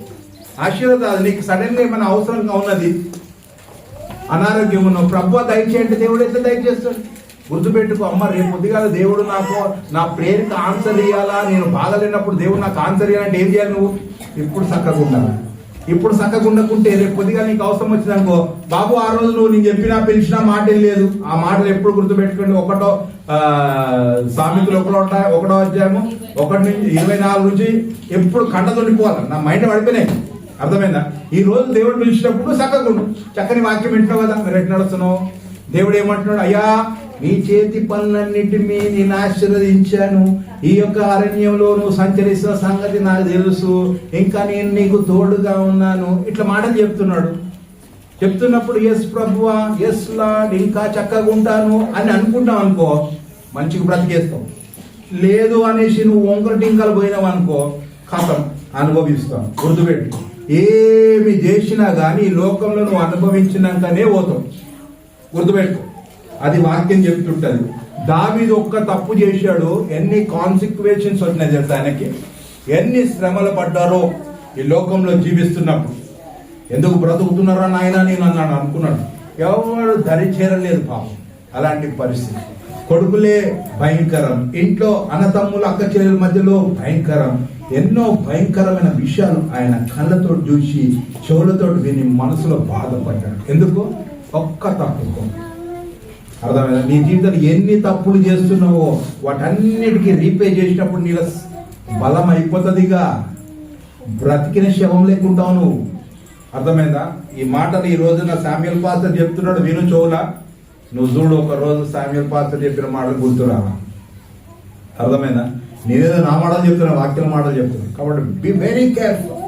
ఆశీర్వాదాలు నీకు సడన్ గా ఏమైనా అవసరంగా ఉన్నది, అనారోగ్యం ఉన్నావు, ప్రభువా దయచేయండి, దేవుడు ఎట్లా దయచేస్తాడు? గుర్తుపెట్టుకో అమ్మ, రేపు పొద్దుగాల దేవుడు నాకు నా ప్రేయర్కి ఆన్సర్ ఇవ్వాలా, నేను బాగలేనప్పుడు దేవుడు నాకు ఆన్సర్ ఇవ్వాలంటే ఏం చేయాలి? నువ్వు ఇప్పుడు చక్కగా ఉండాలి. ఇప్పుడు చక్కగా ఉండకుంటే రేపు పొద్దుగాల నీకు అవసరం వచ్చిందనుకో, బాబు ఆ రోజు నువ్వు నేను చెప్పినా పిలిచినా మాట లేదు. ఆ మాటలు ఎప్పుడు గుర్తుపెట్టుకోండి. సామెతలు ఒకటో అధ్యాయము 1-24 నుంచి ఎప్పుడు కంటతోండిపోవాలి. నా మైండ్ పడిపోయినాయి, అర్థమైందా? ఈ రోజు దేవుడు పిలిచినప్పుడు చక్కగా ఉండు. చక్కని వాక్యం వింటున్నావు కదా, మీరు ఎట్లా నడుస్తున్నావు? దేవుడు ఏమంటున్నాడు? అయ్యా నీ చేతి పనులన్నింటినీ నేను ఆశీర్వదించాను, ఈ యొక్క అరణ్యంలో నువ్వు సంచరిస్తున్న సంగతి నాకు తెలుసు, ఇంకా నేను నీకు తోడుగా ఉన్నాను. ఇట్లా మాటలు చెప్తున్నాడు. చెప్తున్నప్పుడు ఎస్ ప్రభువా, ఎస్ లార్డ్, ఇంకా చక్కగా ఉంటాను అని అనుకుంటాం అనుకో, మంచిగా బ్రతికేస్తాం. లేదు అనేసి నువ్వు వంకర టింకలు పోయినావు అనుకో, కథం అనుభవిస్తాం. గుర్తుపెట్టు, ఏమి చేసినా కానీ ఈ లోకంలో నువ్వు అనుభవించినాకనే పోతావు. గుర్తుపెట్టుకో, అది వాక్యం చెప్తుంటది. దావీదు ఒక్క తప్పు చేశాడు, ఎన్ని కాన్సిక్వెన్సెస్ వచ్చినాయి తెలుసా ఆయనకి? ఎన్ని శ్రమలు పడ్డారో ఈ లోకంలో జీవిస్తున్నప్పుడు. ఎందుకు బ్రతుకుతున్నారా నాయన నేను అన్నాడు అనుకున్నాడు. ఎవరు దరి చేరలేదు పాపం. అలాంటి పరిస్థితి. కొడుకులే భయంకరం, ఇంట్లో అన్నతమ్ములు అక్క చెల్లెల మధ్యలో భయంకరం. ఎన్నో భయంకరమైన విషయాలు ఆయన కళ్ళతో చూసి చెవులతో విని మనసులో బాధపడ్డాడు. ఎందుకు? ఒక్క తప్పుకో. అర్థమైనా? నీ జీవితంలో ఎన్ని తప్పులు చేస్తున్నావో వాటన్నిటికీ రీపే చేసినప్పుడు నీకు బలం అయిపోతుందిగా, బ్రతికిన శవం లేకుంటావు నువ్వు. అర్థమైందా? ఈ మాటలు ఈ రోజున శామ్యూల్ పాస్టర్ చెప్తున్నాడు, విను చెవులా. నువ్వు చూడు, ఒక రోజు శామ్యూల్ పాస్టర్ చెప్పిన మాటలు గుర్తురావా? అర్థమైందా? నేనేదో నా మాటలు చెప్తున్నా, వాక్యం మాటలు చెప్తున్నా. కాబట్టి బి వెరీ కేర్ఫుల్.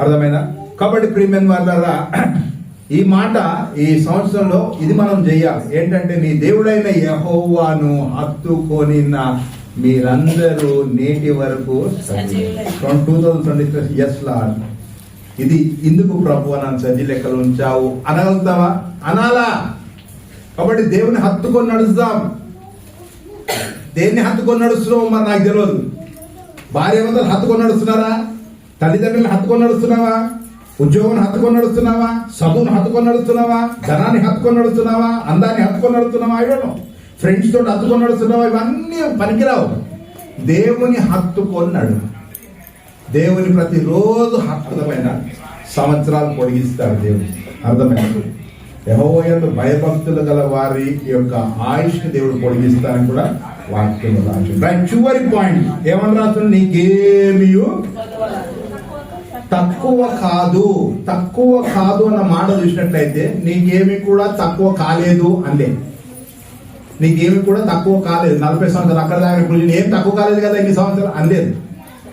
అర్థమైందా? కాబట్టి ప్రియమైన వారా, ఈ మాట ఈ సంవత్సరంలో ఇది మనం చెయ్యాలి. ఏంటంటే నీ దేవుడైన యెహోవాను హత్తుకొని మీరందరూ నేటి వరకు 2023 ఎస్ లార్డ్, ఇది ఇందుకు ప్రభు నన్ను సజీ లెక్కలు ఉంచావు అనగలుగుతావా? అనాలా? కాబట్టి దేవుని హత్తుకొని నడుస్తాం. దేన్ని హత్తుకొని నడుస్తున్నావు మరి నాకు తెలియదు. భార్య వందలు హత్తుకొని నడుస్తున్నారా? తల్లిదండ్రులను హత్తుకొని నడుస్తున్నావా? ఉద్యోగం హత్తుకొని నడుస్తున్నావా? చదువును హత్తుకొని నడుస్తున్నావా? ధనాన్ని హత్తుకొని నడుస్తున్నావా? అందాన్ని హత్తుకొని నడుస్తున్నావా? ఐడోనో. ఫ్రెండ్స్ తోటి హత్తుకొని నడుస్తున్నావా? ఇవన్నీ పనికిరావు. దేవుని హత్తుకొని నడు. దేవుని ప్రతిరోజు అర్థమైన సంవత్సరాలు పొడిగిస్తాడు దేవుడు. అర్థమైన యెహోవాయందు భయభక్తులు గల వారి యొక్క ఆయుష్ని దేవుడు పొడిగిస్తానని కూడా వాక్యంలో రాశాడు. రైట్, చివరి పాయింట్ ఏమని రాస్తున్నాడు? నీకేమీ తక్కువ కాదు. తక్కువ కాదు అన్న మాట చూసినట్లయితే నీకేమి కూడా తక్కువ కాలేదు అందే. నీకేమి కూడా తక్కువ కాలేదు. 40 సంవత్సరాలు అక్కడ దాకా ఇప్పుడు ఏం తక్కువ కాలేదు కదా ఇన్ని సంవత్సరాలు అనలేదు.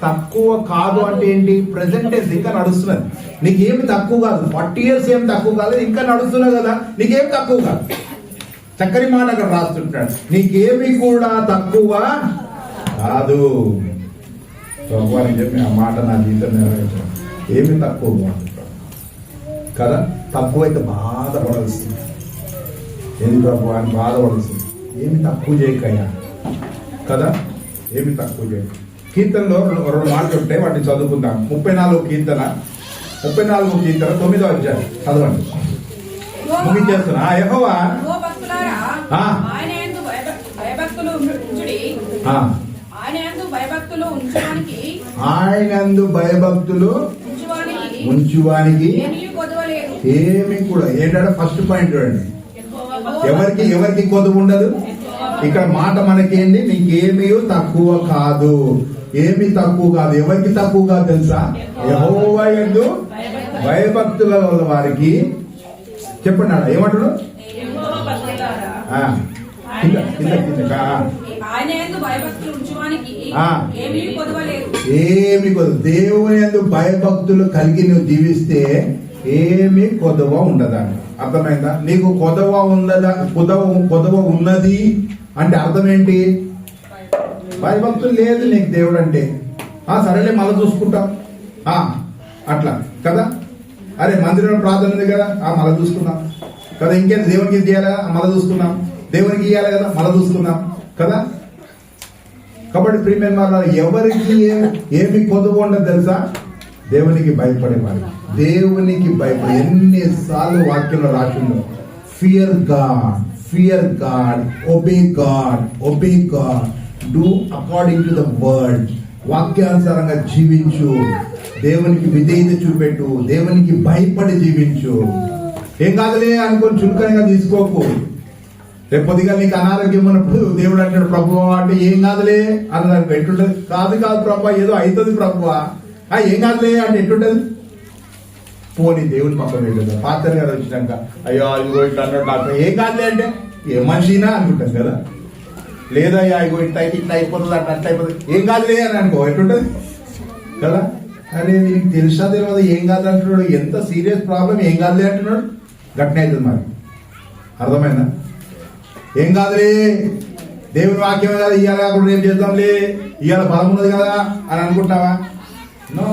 తక్కువ కాదు అంటే ఏంటి? ప్రెసెంట్ ఇంకా నడుస్తున్నది. నీకేమి తక్కువ కాదు. 40 years ఏం తక్కువ కాలేదు, ఇంకా నడుస్తున్నావు కదా, నీకేం తక్కువ కాదు. చక్కని మాట అక్కడ రాస్తుంటాడు, నీకేమి కూడా తక్కువ కాదు. భగవానికి చెప్పి ఆ మాట నా జీవితం నెరవేర్చాను. ఏమి తక్కువ కాదు కదా. తక్కువైతే బాధపడాల్సింది. ఏమి ప్రభు అని బాధపడాల్సింది. ఏమి తక్కువ చేయకయ్యా కదా, ఏమి తక్కువ చేయక. కీర్తనలో 2 మాటలు ఉంటాయి, వాటిని చదువుకుందాం. 34వ కీర్తన 9వ అధ్యాయం చదవండి. ముగించేస్తున్నా. యెహోవా ఆయనయందు భయభక్తులు ఉంచువానికి ఏమి కూడా. ఏంటంటే ఫస్ట్ పాయింట్ చూడండి, ఎవరికి కొదువు ఉండదు. ఇక్కడ మాట మనకేంటి? నీకేమీ తక్కువ కాదు. ఏమి తక్కువ కాదు. ఎవరికి తక్కువ కాదు తెలుసా? యెహోవా యందు భయభక్తుల వారికి. చెప్పండి అన్న ఏమంటాడు? ఏమి కొదవ. దేవుని యందు భయభక్తులు కలిగి నువ్వు జీవిస్తే ఏమి కొదవ ఉండదండి. అర్థమైందా? నీకు కొదవ ఉన్నదా? కొదవ ఉన్నది అంటే అర్థం ఏంటి? భయభక్తులు లేదు నీకు దేవుడు అంటే. సరేలే మళ్ళీ చూసుకుంటాం అట్లా కదా. అరే మందిరంలో ప్రార్థన ఉంది కదా, మళ్ళీ చూసుకున్నాం కదా. ఇంకేంటి? దేవునికి ఇది చేయాలి కదా, మళ్ళీ చూసుకున్నాం. దేవునికి ఇవ్వాలి కదా, మళ్ళీ చూసుకున్నాం కదా. కాబట్టి ప్రియమైన వారు ఎవరికి ఏమి కొదువు ఉండదు తెలుసా? దేవునికి భయపడేవారు. దేవునికి భయపడే ఎన్నిసార్లు వాక్యంలో రాసిందో, fear God, obey God, do according to the word. వాక్యానుసారంగా జీవించు, దేవునికి విధేయత చూపెట్టు, దేవునికి భయపడి జీవించు. ఏం కాదులే అనుకొని చులకనగా తీసుకోకు. రేపు పొద్దుగా నీకు అనారోగ్యం ఉన్నప్పుడు దేవుడు అంటాడు, ప్రభువా అంటే ఏం కాదులే అన్నదానికి ఎట్టుంటది? కాదు ప్రభు, ఏదో అవుతుంది ప్రభువా, ఏం కాదులే అంటే ఎట్టుంటది? పోనీ దేవుని పక్కన వెళ్ళదు. పాత్ర గారు వచ్చినాక అయ్యో ఇగో ఇట్లా అన్నాడు డాక్టర్, ఏం కాదులే అంటే ఏ మనిషినా అనుకుంటాం కదా. లేదా ఇగో ఇట్లా అయిపోతుంది అట్లా అయిపోతుంది, ఏం కాదులే అని అనుకో, ఎట్టుంటది కదా. అరే నీకు తెలుసా తెలియదు ఏం కాదు అంటున్నాడు, ఎంత సీరియస్ ప్రాబ్లం, ఏం కాదులే అంటున్నాడు, గట్నే అవుతుంది మరి. అర్థమైందా? ఏం కాదులే, దేవుని వాక్యమే కదా, ఇవాళ కాకుండా రేపు చేద్దాంలే, ఇవాళ బలం ఉన్నది కదా అని అనుకుంటావా? నో.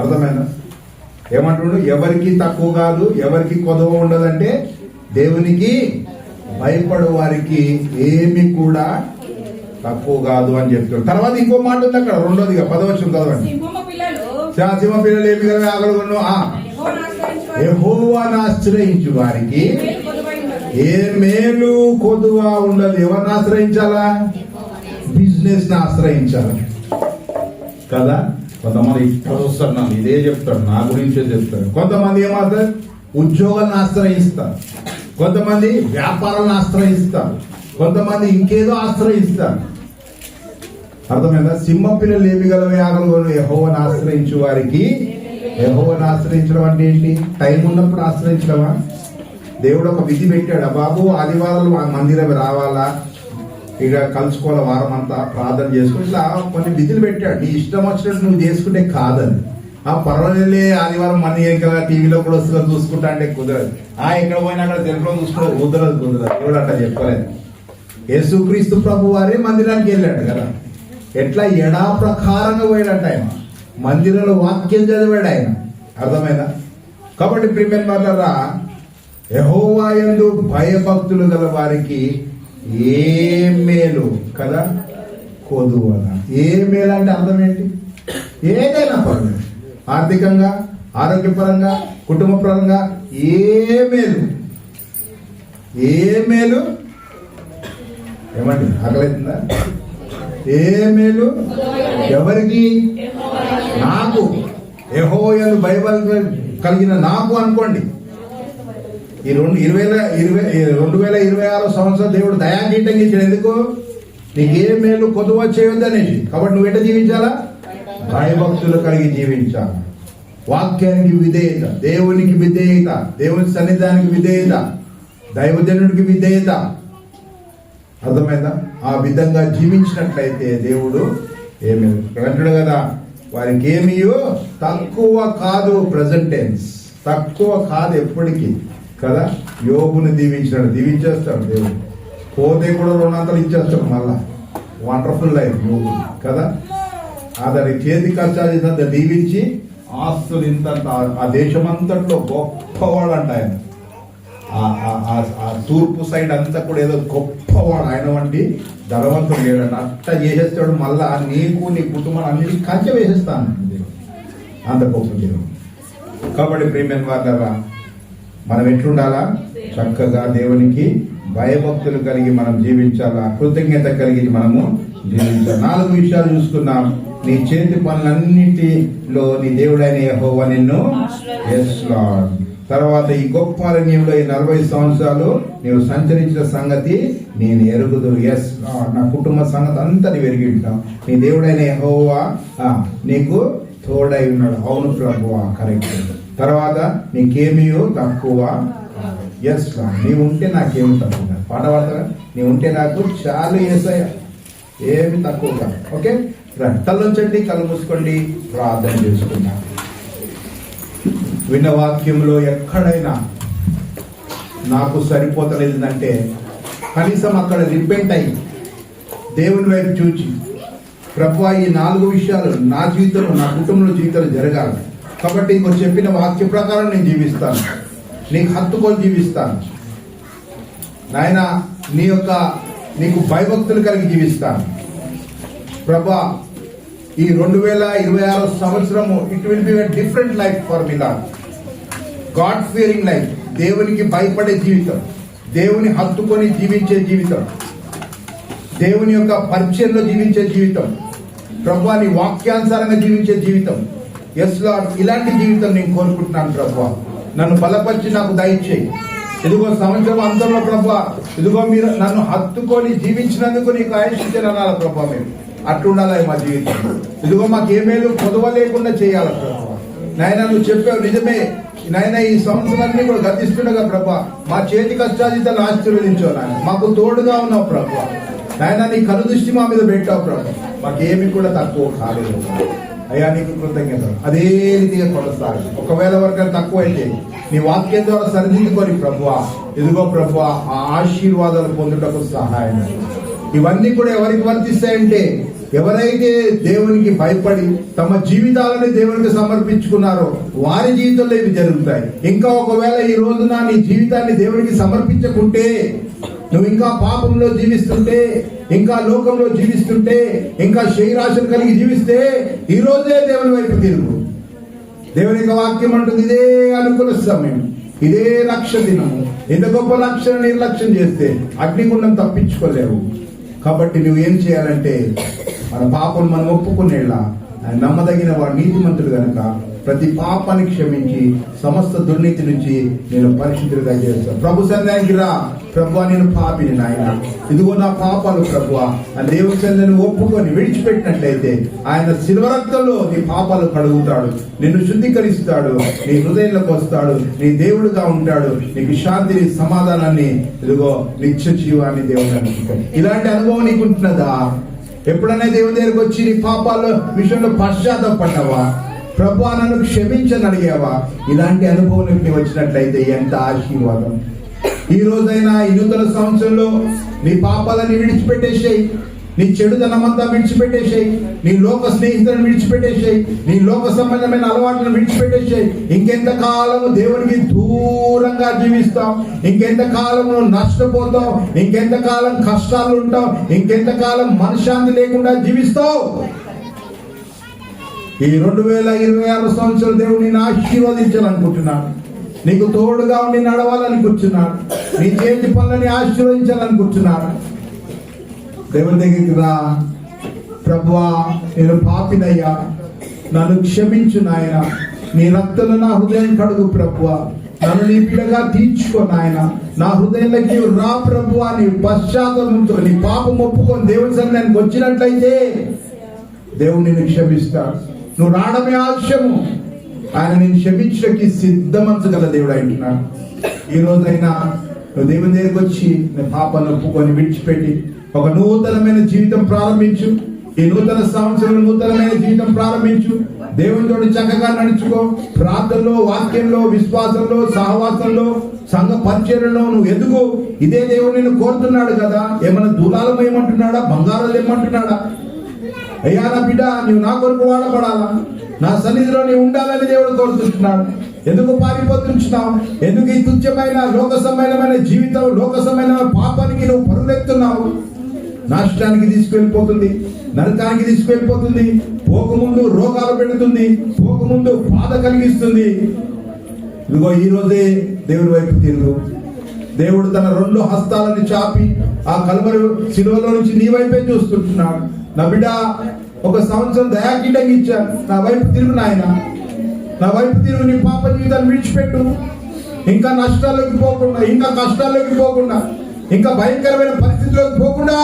అర్థమైందా? ఏమంటున్నాడు? ఎవరికి తక్కువ కాదు, ఎవరికి కొదవ ఉండదంటే దేవునికి భయపడు వారికి ఏమి కూడా తక్కువ కాదు అని చెప్తాడు. తర్వాత ఇంకో మాట ఉంది అక్కడ, రెండోదిగా 10వ వచనం చదవండి. సింహ పిల్లలు ఏమి కదా ఆగలుగును, యెహోవాను ఆశ్రయించు వారికి ఏ మేలు కొదువ ఉండదు. ఎవరిని ఆశ్రయించాలా? బిజినెస్ ని ఆశ్రయించాలి కదా. కొంతమంది ఇక్కడ వస్తున్నాను ఇదే చెప్తాడు, నా గురించే చెప్తాడు. కొంతమంది ఏమాత్రం ఉద్యోగాలను ఆశ్రయిస్తారు, కొంతమంది వ్యాపారాలను ఆశ్రయిస్తారు, కొంతమంది ఇంకేదో ఆశ్రయిస్తారు. అర్థమైందా? సింహ పిల్లలు ఏమి గలవే ఆగలుగును, యెహోవాను ఆశ్రయించు వారికి. యెహోవాను ఆశ్రయించడం అంటే ఏంటి? టైం ఉన్నప్పుడు ఆశ్రయించడమా? దేవుడు ఒక విధి పెట్టాడు, బాబు ఆదివారాలు మందిరం రావాలా, ఇక కలుసుకోవాలి, వారం అంతా ప్రార్థన చేసుకుని, ఇట్లా కొన్ని విధులు పెట్టాడు. నీ ఇష్టం వచ్చినట్టు నువ్వు చేసుకుంటే కాదని. పర్వాలేదులే ఆదివారం మనీ ఇంకా టీవీలో కూడా వస్తుందో చూసుకుంటా అంటే కుదరదు. ఎక్కడ పోయినా అక్కడ తెలుగులో చూసుకుంటే కుదరదు. దేవుడు అట్లా చెప్పలేదు. యేసుక్రీస్తు ప్రభు వారే మందిరానికి వెళ్ళాడు కదా. ఎట్లా ఎడా ప్రకారంగా పోయాడంట ఆయన, మందిరంలో వాక్యం చదివాడు ఆయన. అర్థమైందా? కాబట్టి ప్రియమైన వాళ్ళరా, యెహోవా యందు భయభక్తులు గల వారికి ఏ మేలు కదా కొదువన. ఏ మేలు అంటే అర్థం ఏంటి? ఏదైనా పర్లేదు, ఆర్థికంగా, ఆరోగ్యపరంగా, కుటుంబ పరంగా ఏ మేలు ఏమండి ఆకలిస్తుందా? ఏ మేలు ఎవరికి? నాకు, యెహోవా యందు భయభక్తులు కలిగిన నాకు అనుకోండి. ఈ 2026 సంవత్సరం దేవుడు దయాకీటంగా ఇచ్చాడు. ఎందుకు? నీకే మేలు కొదువ చేయొద్దు అనేసి. కాబట్టి నువ్వు ఎట్లా జీవించాలా? భయభక్తులు కలిగి జీవించాలి. వాక్యానికి విధేయత, దేవునికి విధేయత, దేవుని సన్నిధానికి విధేయత, దైవజనుడికి విధేయత. అర్థమైందా? ఆ విధంగా జీవించినట్లయితే దేవుడు ఏమి అంటాడు కదా, వారికి ఏమియో తక్కువ కాదు. ప్రజెంట్ టెన్స్ తక్కువ కాదు ఎప్పటికీ కదా. యోబుని దీవించేస్తాడు దేవుడు. పోతే కూడా 200 ఇచ్చేస్తాడు మళ్ళా. వండర్ఫుల్ లైఫ్ యోబు కదా. అతని చేతి కష్టాలు దీవించి ఆస్తులు ఇంత, ఆ దేశమంతట్లో గొప్పవాడు అంట ఆయన. ఆ తూర్పు సైడ్ అంతా కూడా ఏదో గొప్పవాడు ఆయన వంటి ధనవంతుడు లేడంట. అట్లా చేసేస్తాడు. మళ్ళా నీకు నీ కుటుంబాన్ని అన్నిటికీ కంచె వేసేస్తాను అంత గొప్ప దేవుడు. కాబట్టి ప్రియమైన వారా, మనం ఎట్లుండాలా? చక్కగా దేవునికి భయభక్తులు కలిగి మనం జీవించాలా, కృతజ్ఞత కలిగి మనము జీవించాలి. 4 విషయాలు చూసుకున్నాం. నీ చేతి పనులన్నిటిలో నీ దేవుడైన యెహోవా నిన్ను, yes Lord. తర్వాత ఈ గొప్ప అరణ్యంలో ఈ 40 సంవత్సరాలు నీవు సంచరించిన సంగతి నేను ఎరుగుదు. yes Lord. నా కుటుంబ సంగతి అంతా నీవు ఎరిగి ఉంటాం. నీ దేవుడైన యెహోవా నీకు తోడై ఉన్నాడు. అవును ప్రభువా, కరెక్ట్. తర్వాత నీకేమీయో తక్కువ. Yes Lord. నీవు ఉంటే నాకేమి తక్కువ. పాట పాడతారా? నీవు ఉంటే నాకు చాలు యేసయ్య, ఏమి తక్కువ కాదు. ఓకే, తలొంచండి, కళ్ళు మూసుకోండి, ప్రార్థన చేసుకున్నాం. విన్న వాక్యంలో ఎక్కడైనా నాకు సరిపోతలేదంటే కనీసం అక్కడ రిపెంట్ అయ్యి దేవుని వైపు చూచి, ప్రభువా ఈ 4 విషయాలు నా జీవితంలో, నా కుటుంబంలో జీవితంలో జరగాలి. కాబట్టి ఇంకో చెప్పిన వాక్య ప్రకారం నేను జీవిస్తాను, నీకు హత్తుకొని జీవిస్తాను నాయన, నీకు భయభక్తులు కలిగి జీవిస్తాను. ప్రభా ఈ 2026 సంవత్సరము it will be different life for me lord. God Fearing life, దేవునికి భయపడే జీవితం, దేవుని హత్తుకొని జీవించే జీవితం, దేవుని యొక్క పరిచయంలో జీవించే జీవితం, ప్రభువా నీ వాక్యానుసారంగా జీవించే జీవితం. ఎస్ లార్డ్, ఇలాంటి జీవితం నేను కోరుకుంటున్నాను ప్రభువా. నన్ను బలపరిచి నాకు దయచేయి. ఇదిగో సంవత్సరం అంతంలో ప్రభువా, ఇదిగో మీరు నన్ను హత్తుకొని జీవించినందుకు నీకు ఆయుష్యాలి ప్రభువా. మీరు అట్లుండాలి మా జీవితం. ఇదిగో మాకు ఏమేలు కొదవ లేకుండా చేయాలి ప్రభువా. నాయన నువ్వు చెప్పావు నిజమే నాయన, ఈ సంవత్సరాన్ని కూడా గతిస్తుండగా ప్రభా మా చేతి కష్టాజితాన్ని ఆశీర్వదించావు నాయన. మాకు తోడుగా ఉన్నావు ప్రభా. నాయన నీ కనుదృష్టి మా మీద పెట్టావు ప్రభా. మాకేమి కూడా తక్కువ కాలేదు అయ్యా, నీకు కృతజ్ఞతలు. అదే రీతిగా కొనసాగు. ఒకవేళ వరకు తక్కువ అయితే నీ వాక్యం ద్వారా సరిదిద్దుకొని ప్రభువా, ఇదిగో ప్రభువా ఆ ఆశీర్వాదాలు పొందుటకు సహాయం. ఇవన్నీ కూడా ఎవరికి వర్తిస్తాయంటే ఎవరైతే దేవునికి భయపడి తమ జీవితాలను దేవునికి సమర్పించుకున్నారో వారి జీవితంలో ఇవి జరుగుతాయి. ఇంకా ఒకవేళ ఈ రోజున నీ జీవితాన్ని దేవునికి సమర్పించకుంటే, నువ్వు ఇంకా పాపంలో జీవిస్తుంటే, ఇంకా లోకంలో జీవిస్తుంటే, ఇంకా శరీరాశను కలిగి జీవిస్తే ఈ రోజే దేవుని వైపు తిరుగు. దేవుని యొక్క వాక్యం అంటుంది ఇదే అనుకూల సమయం, ఇదే రక్ష దినము. ఇంత గొప్ప రక్షణ నిర్లక్ష్యం చేస్తే అగ్నిగుండం తప్పించుకోలేవు. కాబట్టి నువ్వు ఏం చేయాలంటే మన పాపం మనం ఒప్పుకునేలా ఆయన నమ్మదగిన వాడు నీతిమంతుడు గనక ప్రతి పాపాన్ని క్షమించి సమస్త దుర్నీతి నుంచి నేను పరిశుద్ధులుగా చేస్తాను. ప్రభు సన్నిధికి రా. ప్రభువా నేను పాపిని నాయన, ఇదిగో నా పాపాలు ప్రభువా ఆ దేవుని సన్నిధిని ఒప్పుకొని విడిచిపెట్టినట్లయితే ఆయన శిలువ రక్తంలో నీ పాపాలు కడుగుతాడు, నిన్ను శుద్ధీకరిస్తాడు, నీ హృదయంలోకి వస్తాడు, నీ దేవుడుగా ఉంటాడు, నీకు శాంతిని సమాధానాన్ని ఇదిగో నిత్య జీవాన్ని దేవుడు. ఇలాంటి అనుభవం నీకు ఉంటున్నదా? ఎప్పుడైనా దేవుని దగ్గరికి వచ్చి నీ పాపాల విషయంలో పశ్చాత్తాపడ్డావా? ప్రభువా నన్ను క్షమించని అడిగావా? ఇలాంటి అనుభవం నీకు వచ్చినట్లయితే ఎంత ఆశీర్వాదం. ఈ రోజైనా ఈ నూతన సంవత్సరంలో నీ పాపాలని విడిచిపెట్టేసేయి, నీ చెడుదనమంతా విడిచిపెట్టేసేయి, నీ లోక స్నేహితులను విడిచిపెట్టేసేయి, నీ లోక సంబంధమైన అలవాట్లను విడిచిపెట్టేసేయి. ఇంకెంత కాలము దేవునికి దూరంగా జీవిస్తావు? ఇంకెంత కాలం నష్టపోతావు? ఇంకెంత కాలం కష్టాలు ఉంటావు? ఇంకెంత కాలం మనశ్శాంతి లేకుండా జీవిస్తావు? ఈ 2026 సంవత్సరం దేవుడు నిన్ను ఆశీర్వదించాలనుకుంటున్నాడు, నీకు తోడుగా ఉండి నడవాలనుకుంటున్నాడు, నీ చేతి పనులని ఆశీర్వదించాలనుకుంటున్నాడు. దేవుని దగ్గరికి రా. ప్రభువా నేను పాపినయ్యా, నన్ను క్షమించు నాయన, నీ రక్తంలో నా హృదయం కడుగు ప్రభువా, నన్ను నీ పిల్లగా తీర్చుకో నాయన, నా హృదయంలోకి నీవు రా ప్రభువా. నీ పశ్చాత్తాపంతో నీ పాపం ఒప్పుకొని దేవుని సన్నిధికి వచ్చినట్లయితే దేవుడు నిన్ను క్షమిస్తాడు. నువ్వు రావడమే ఆలస్యము, ఆయన నేను క్షమించడానికి సిద్ధమంచగల దేవుడు అంటున్నాడు. ఈ రోజైనా నువ్వు దేవుని దగ్గరికి వచ్చి నీ పాపాన్ని ఒప్పుకొని విడిచిపెట్టి ఒక నూతనమైన జీవితం ప్రారంభించు. ఈ నూతన సంవత్సరంలో నూతనమైన జీవితం ప్రారంభించు. దేవునితో చక్కగా నడుచుకో. ప్రార్థనలో, వాక్యంలో, విశ్వాసంలో, సహవాసంలో, సంఘ పరిచర్యలో నువ్వు ఎదుగు. ఇదే దేవుడు నిన్ను కోరుతున్నాడు కదా. ఏమన్నా దూలాలం ఏమంటున్నాడా? బంగారాలు ఏమంటున్నాడా? అయ్యా నా బిడ్డ నువ్వు నా కొరకు వాడబడాలా, నా సన్నిధిలో నీవు ఉండాలని దేవుడు కోరుతున్నాడు. ఎందుకు పారిపోతున్నావు? ఎందుకు ఈ తుచ్చమైన లోక సంబంధమైన జీవితం, లోక సంబంధమైన పాపానికి నువ్వు పరుగులెత్తున్నావు? నాశనానికి తీసుకెళ్ళిపోతుంది, నరకానికి తీసుకెళ్ళిపోతుంది, పోకముందు రోగాలు పెడుతుంది, పోకముందు బాధ కలిగిస్తుంది. ఇదిగో ఈ రోజే దేవుడి వైపు తిరుగు. దేవుడు తన 2 హస్తాలను చాపి ఆ కల్వరి శిలువలో నుంచి నీ వైపే చూస్తుంటున్నాడు. నా బిడ్డ ఒక సంవత్సరం దయాకీటంగా ఇచ్చాను, నా వైపు తిరుగు నాయన, నా వైపు తిరుగు. నీ పాప జీవితాన్ని విడిచిపెట్టు. ఇంకా నష్టాల్లోకి పోకుండా, ఇంకా కష్టాల్లోకి పోకుండా, ఇంకా భయంకరమైన పరిస్థితుల్లోకి పోకుండా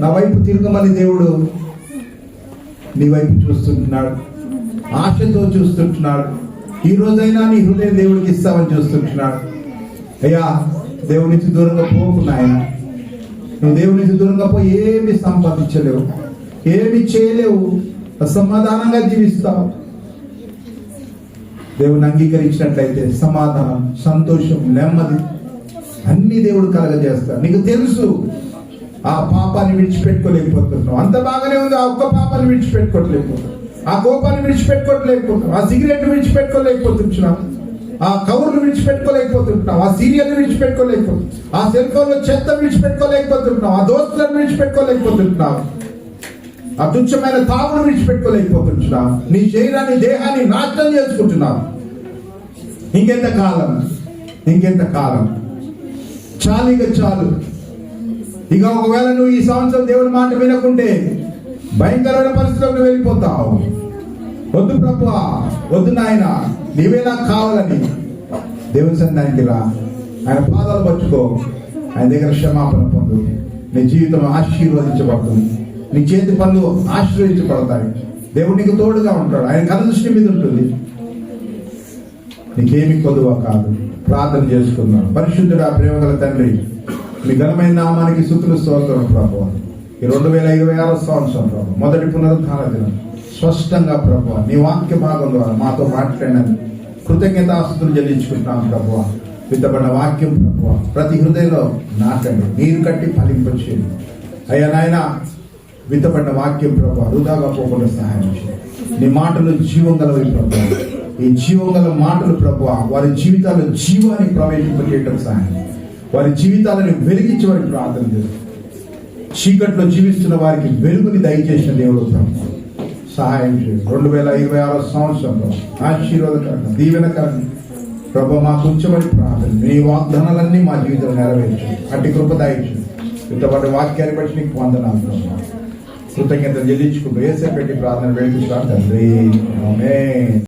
నా వైపు తిరగమని దేవుడు నీ వైపు చూస్తుంటున్నాడు, ఆశతో చూస్తుంటున్నాడు. ఈ రోజైనా నీ హృదయం దేవుడికి ఇస్తామని చూస్తుంటున్నాడు. అయ్యా దేవుడి నుంచి దూరంగా పోకుండా ఆయన, నువ్వు దేవుడి నుంచి దూరంగా పోయి ఏమి సంపాదించలేవు, ఏమి చేయలేవు, అసమాధానంగా జీవిస్తావు. దేవుని అంగీకరించినట్లయితే సమాధానం, సంతోషం, నెమ్మది అన్ని దేవుడు కలగజేస్తాడు. నీకు తెలుసు ఆ పాపాన్ని విడిచిపెట్టుకోలేకపోతున్నావు. అంత బాగానే ఉంది, ఆ ఒక్క పాపాన్ని విడిచిపెట్టుకోలేకపోతున్నావు, ఆ కోపాన్ని విడిచిపెట్టుకోలేకపోతున్నావు, ఆ సిగరెట్ విడిచిపెట్టుకోలేకపోతున్నావు, ఆ కవర్లు విడిచిపెట్టుకోలేకపోతున్నావు, ఆ సీరియల్ విడిచిపెట్టుకోలేకపోతున్నావు, ఆ సెల్ ఫోన్ లో చెత్త విడిచిపెట్టుకోలేకపోతున్నావు, ఆ దోస్తులను విడిచిపెట్టుకోలేకపోతున్నావు. ఆ తుచ్చమైన తాగును విడిచిపెట్టుకోలేకపోతున్నావు. నీ శరీరాన్ని దేహాన్ని నాశనం చేసుకుంటున్నావు. ఇంకెంత కాలం చాలు, ఇక చాలు. ఇక ఒకవేళ నువ్వు ఈ సంవత్సరం దేవుని మాట వినకుంటే భయంకరమైన పరిస్థితులకు వెళ్ళిపోతావు. వద్దు ప్రభువా, వద్దు నాయన, నీవే నాకు కావాలని దేవుని సన్నిధానికి రా. ఆయన పాదాలు పట్టుకో, ఆయన దగ్గర క్షమాపణ పొందు. నీ జీవితం ఆశీర్వదించబడుతుంది. నీ చేతి పనులు ఆశీర్వదించబడతాయి. దేవుడు నీకు తోడుగా ఉంటాడు. ఆయన కనుదృష్టి మీద ఉంటుంది. నీకేమి కొదువ కాదు. ప్రార్థన చేసుకుందాం. పరిశుద్ధుడా, ప్రేమగల తండ్రి, మీ ఘనమైన నామానికి స్తుతులు స్తోత్రం ప్రభువా. ఈ 2026 సంవత్సరం ప్రభు మొదటి పునరుద్ధాన దినం స్పష్టంగా ప్రభువా నీ వాక్య భాగం ద్వారా మాతో మాట్లాడినది కృతజ్ఞతాస్తుతులు చెల్లించుకుంటున్నాం ప్రభువా. విత్తబడిన వాక్యం ప్రభువా ప్రతి హృదయంలో నాటండి, నీరు కట్టి ఫలింపచేయండి. అయ్యా నాయన, విత్తబడిన వాక్యం ప్రభువా వృధాగా పోకుండా సహాయం చేయండి. నీ మాటలు జీవం గలవి ప్రభువా. ఈ జీవం గల మాటలు ప్రభువా వారి జీవితాల్లో జీవాన్ని ప్రవేశింపజేయడం సహాయం, వారి జీవితాలను వెలిగించి వారికి ప్రార్థన చేస్తారు. చీకట్లో జీవిస్తున్న వారికి వెలుగుని దయచేసిన దేవుడు ప్రభు సహాయం చేయండి. 2026 సంవత్సరంలో ఆశీర్వాదకరంగా దీవెనకరంగా ప్రభు మాకు ఉంచమని ప్రార్థన. నీ వాగ్దానాలన్నీ మా జీవితంలో నెరవేర్చండి. అట్టి కృప దయచేయండి. ఇంతపాటు వాక్యాన్ని బట్టి నీకు వందనాలు ప్రభు. కృతజ్ఞతలు చెల్లించుకుంటూ ఏసే పెట్టి ప్రార్థన వేడుకుంటున్నాను తండ్రి. ఆమేన్.